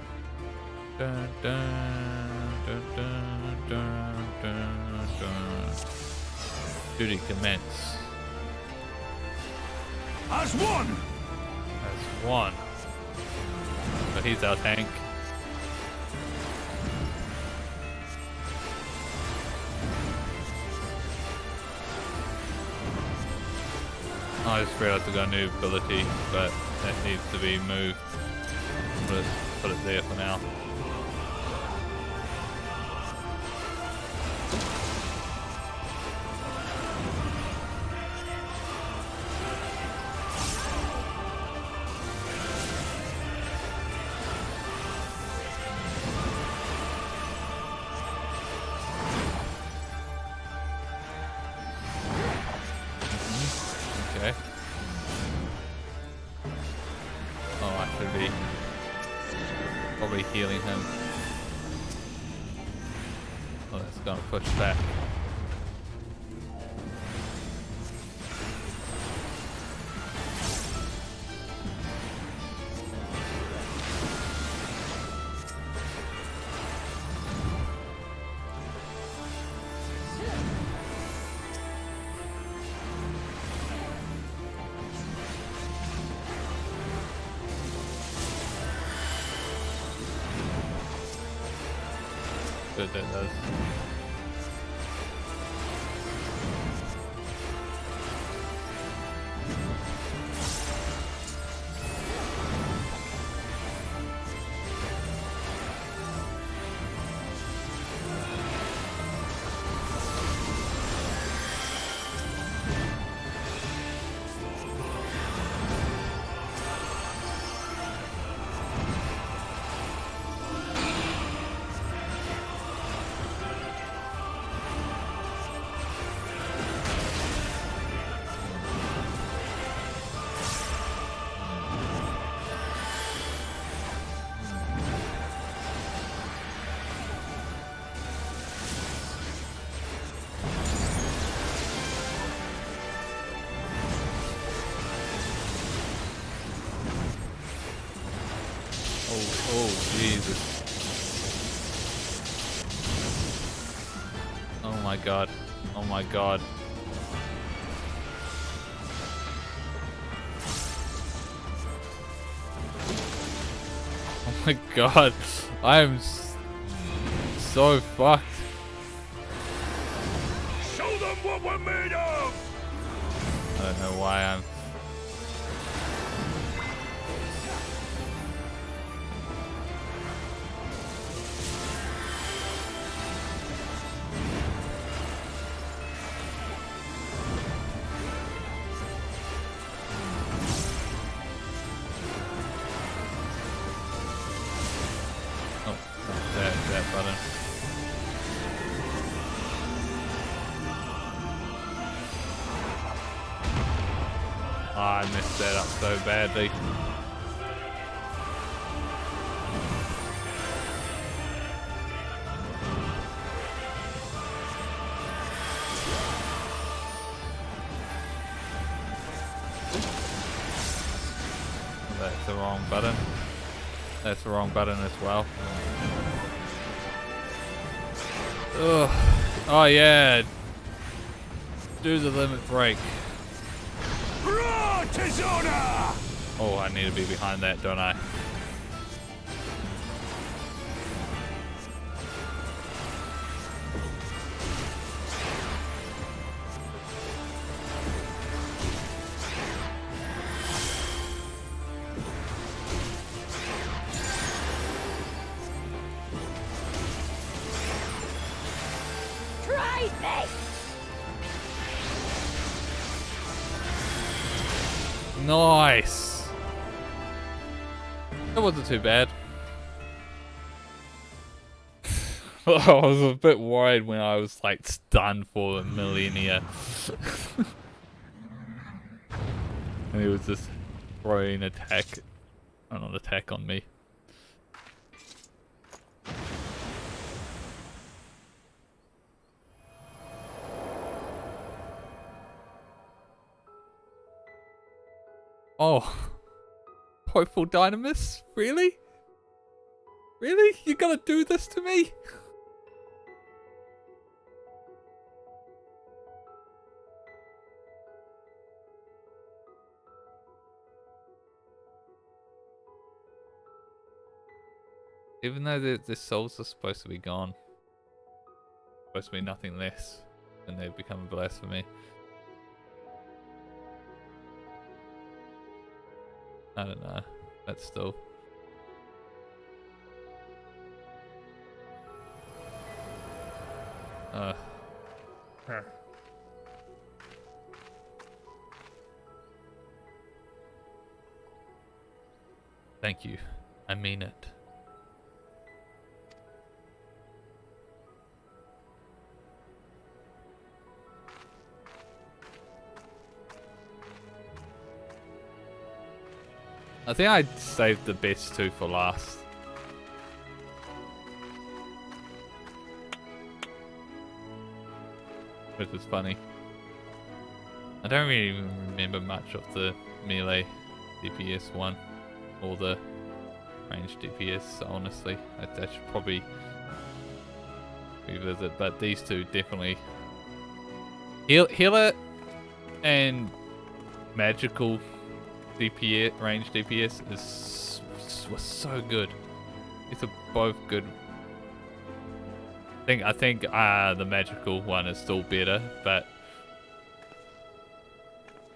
Dun dun dun dun dun dun dun. Duty commence. As one! As one. So he's our tank. I just realized I got a new ability, but that needs to be moved. Put it there for now. Okay. Oh, I should be probably healing him. Oh, that's gonna push back. Good, that does. Jesus. Oh my god. Oh my god. Oh my god. I am so fucked. Show them what we're made of! I don't know why I'm... that button. Oh, I messed that up so badly. That's the wrong button. That's the wrong button as well. Ugh. Oh yeah. Do the limit break. Oh, I need to be behind that, don't I? Try this! Nice. That wasn't too bad. I was a bit worried when I was like stunned for a millennia. And he was just throwing attack, not attack on me. Oh, hopeful dynamis? Really? Really? You gotta do this to me? Even though the souls are supposed to be gone, supposed to be nothing less, and they've become a blasphemy. I don't know. That's still. Thank you. I mean it. I think I saved the best two for last. Which is funny. I don't really remember much of the melee DPS one or the range DPS, honestly. I should probably revisit, but these two definitely. Healer and magical DPS, range DPS was so good. These are both good. I think the magical one is still better, but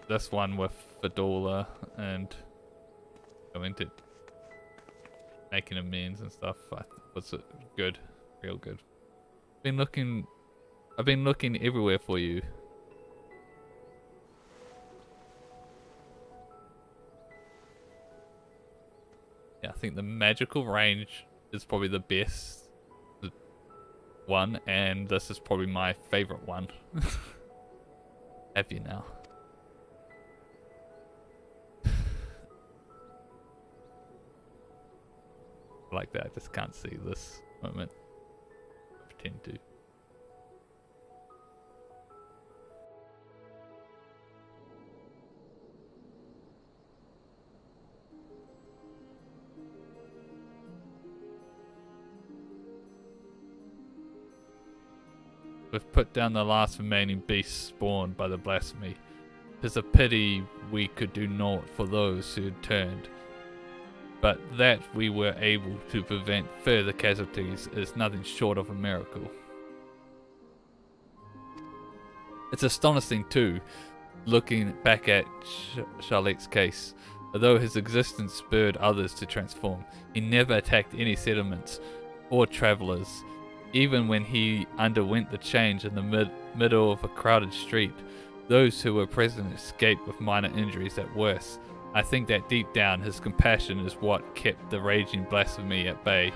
this one with Fedora and going to making amends and stuff was good, real good. I've been looking everywhere for you. Yeah, I think the magical range is probably the best one, and this is probably my favorite one. Have you now? Like that, I just can't see this moment. I pretend to. We've put down the last remaining beasts spawned by the blasphemy. 'Tis a pity we could do naught for those who had turned, but that we were able to prevent further casualties is nothing short of a miracle. It's astonishing too, looking back at Charlotte's case. Although his existence spurred others to transform, he never attacked any settlements or travelers. Even when he underwent the change in the middle of a crowded street, those who were present escaped with minor injuries at worst. I think that deep down his compassion is what kept the raging blasphemy at bay.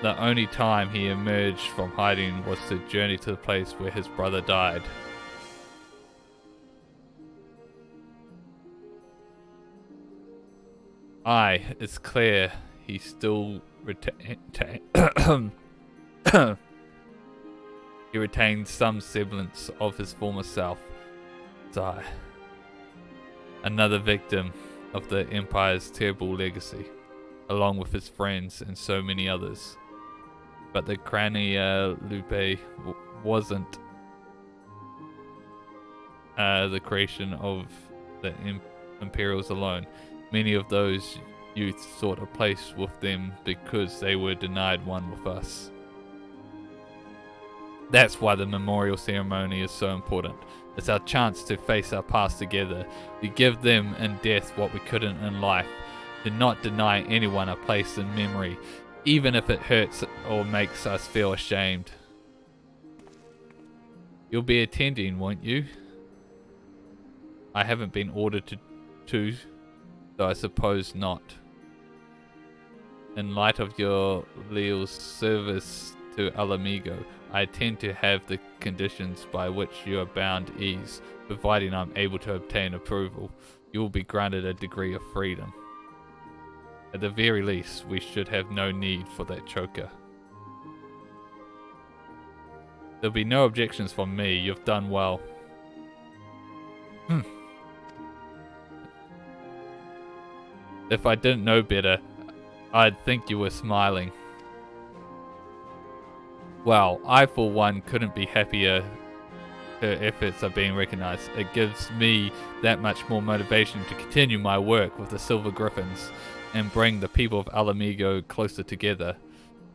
The only time he emerged from hiding was to journey to the place where his brother died. Aye, it's clear he still he retained some semblance of his former self. Sigh. Another victim of the Empire's terrible legacy, along with his friends and so many others. But the Crania Lupe wasn't the creation of the Imperials alone. Many of those youths sought a place with them because they were denied one with us. That's why the memorial ceremony is so important. It's our chance to face our past together, to give them in death what we couldn't in life, to not deny anyone a place in memory, even if it hurts or makes us feel ashamed. You'll be attending, won't you? I haven't been ordered to, so I suppose not. In light of your leal service to Al Amigo, I intend to have the conditions by which you are bound ease, providing I'm able to obtain approval. You will be granted a degree of freedom. At the very least, we should have no need for that choker. There'll be no objections from me. You've done well. If I didn't know better, I'd think you were smiling. Well, I for one couldn't be happier her efforts are being recognized. It gives me that much more motivation to continue my work with the Silver Griffins and bring the people of Al Amigo closer together.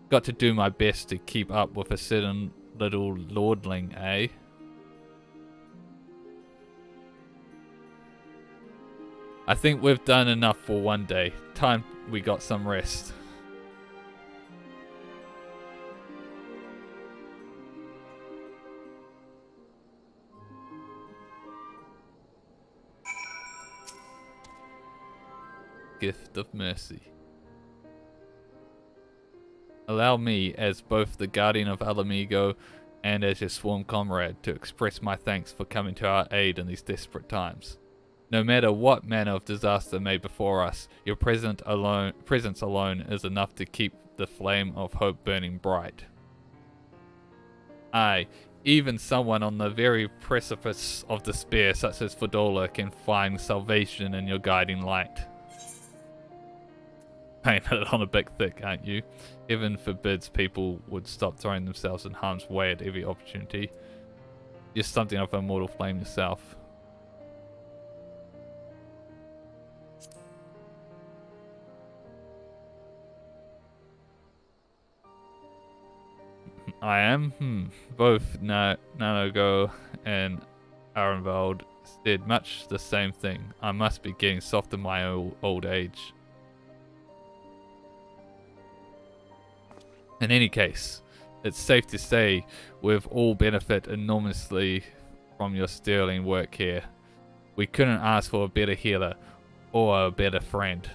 Got to do my best to keep up with a certain little lordling, eh? I think we've done enough for one day. Time we got some rest. Gift of mercy. Allow me, as both the guardian of Al Amigo and as your sworn comrade, to express my thanks for coming to our aid in these desperate times. No matter what manner of disaster may before us, your presence alone is enough to keep the flame of hope burning bright. Aye, even someone on the very precipice of despair, such as Fodola, can find salvation in your guiding light. Painted it on a bit thick, aren't you? Heaven forbids people would stop throwing themselves in harm's way at every opportunity. You're something of a mortal flame yourself. I am? Both Nanogo and Arenvald said much the same thing. I must be getting soft in my old age. In any case, it's safe to say we've all benefited enormously from your sterling work here. We couldn't ask for a better healer or a better friend.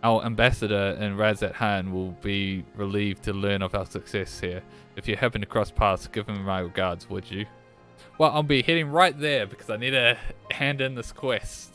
Our ambassador in Razat Han will be relieved to learn of our success here. If you happen to cross paths, give him my regards, would you? Well, I'll be heading right there because I need to hand in this quest.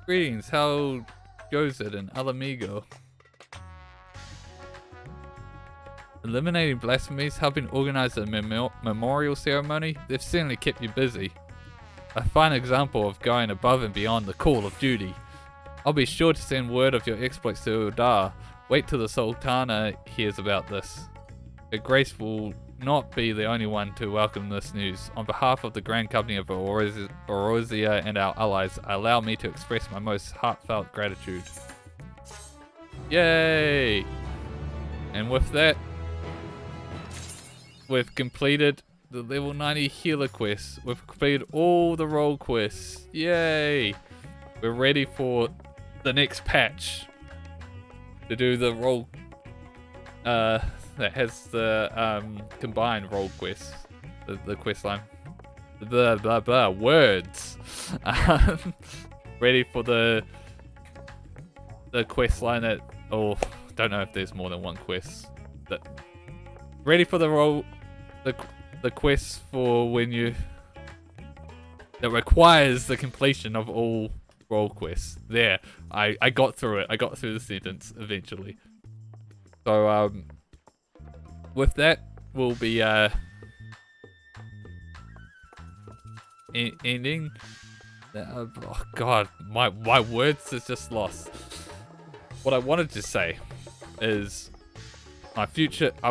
Greetings, how goes it in Alamigo? Eliminating blasphemies, helping organize a memorial ceremony, they've certainly kept you busy. A fine example of going above and beyond the call of duty. I'll be sure to send word of your exploits to Udar. Wait till the Sultana hears about this. Her Grace will not be the only one to welcome this news. On behalf of the Grand Company of Orozia and our allies, allow me to express my most heartfelt gratitude. Yay! And with that, we've completed the level 90 healer quests. We've completed all the role quests. Yay! We're ready for the next patch to do the role that has the combined role quests. The quest line. Blah blah blah words. Ready for the quest line that don't know if there's more than one quest. Ready for the role the quest for when you that requires the completion of all role quests. There, I got through it. I got through the sentence eventually. So with that, we'll be ending. Oh God, my words is just lost. What I wanted to say is I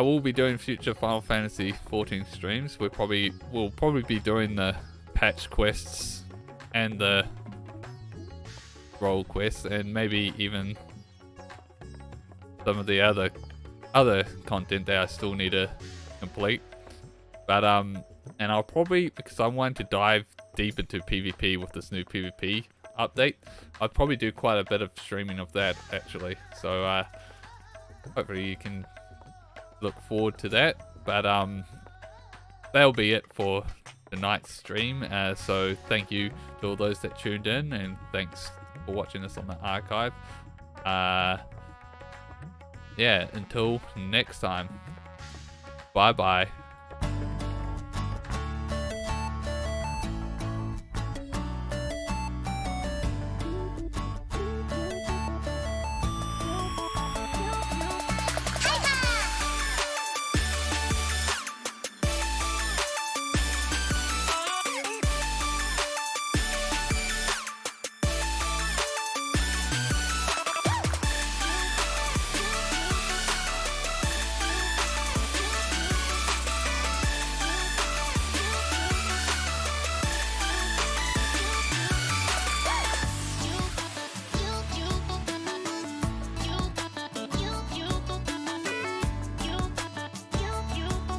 will be doing future Final Fantasy XIV streams. We'll probably be doing the patch quests and the role quests, and maybe even some of the other content that I still need to complete. But and I'll probably, because I want to dive deep into PvP with this new PvP update, I'll probably do quite a bit of streaming of that actually. So hopefully you can look forward to that. But that'll be it for tonight's stream. So thank you to all those that tuned in, and thanks for watching this on the archive. Yeah, until next time, bye bye.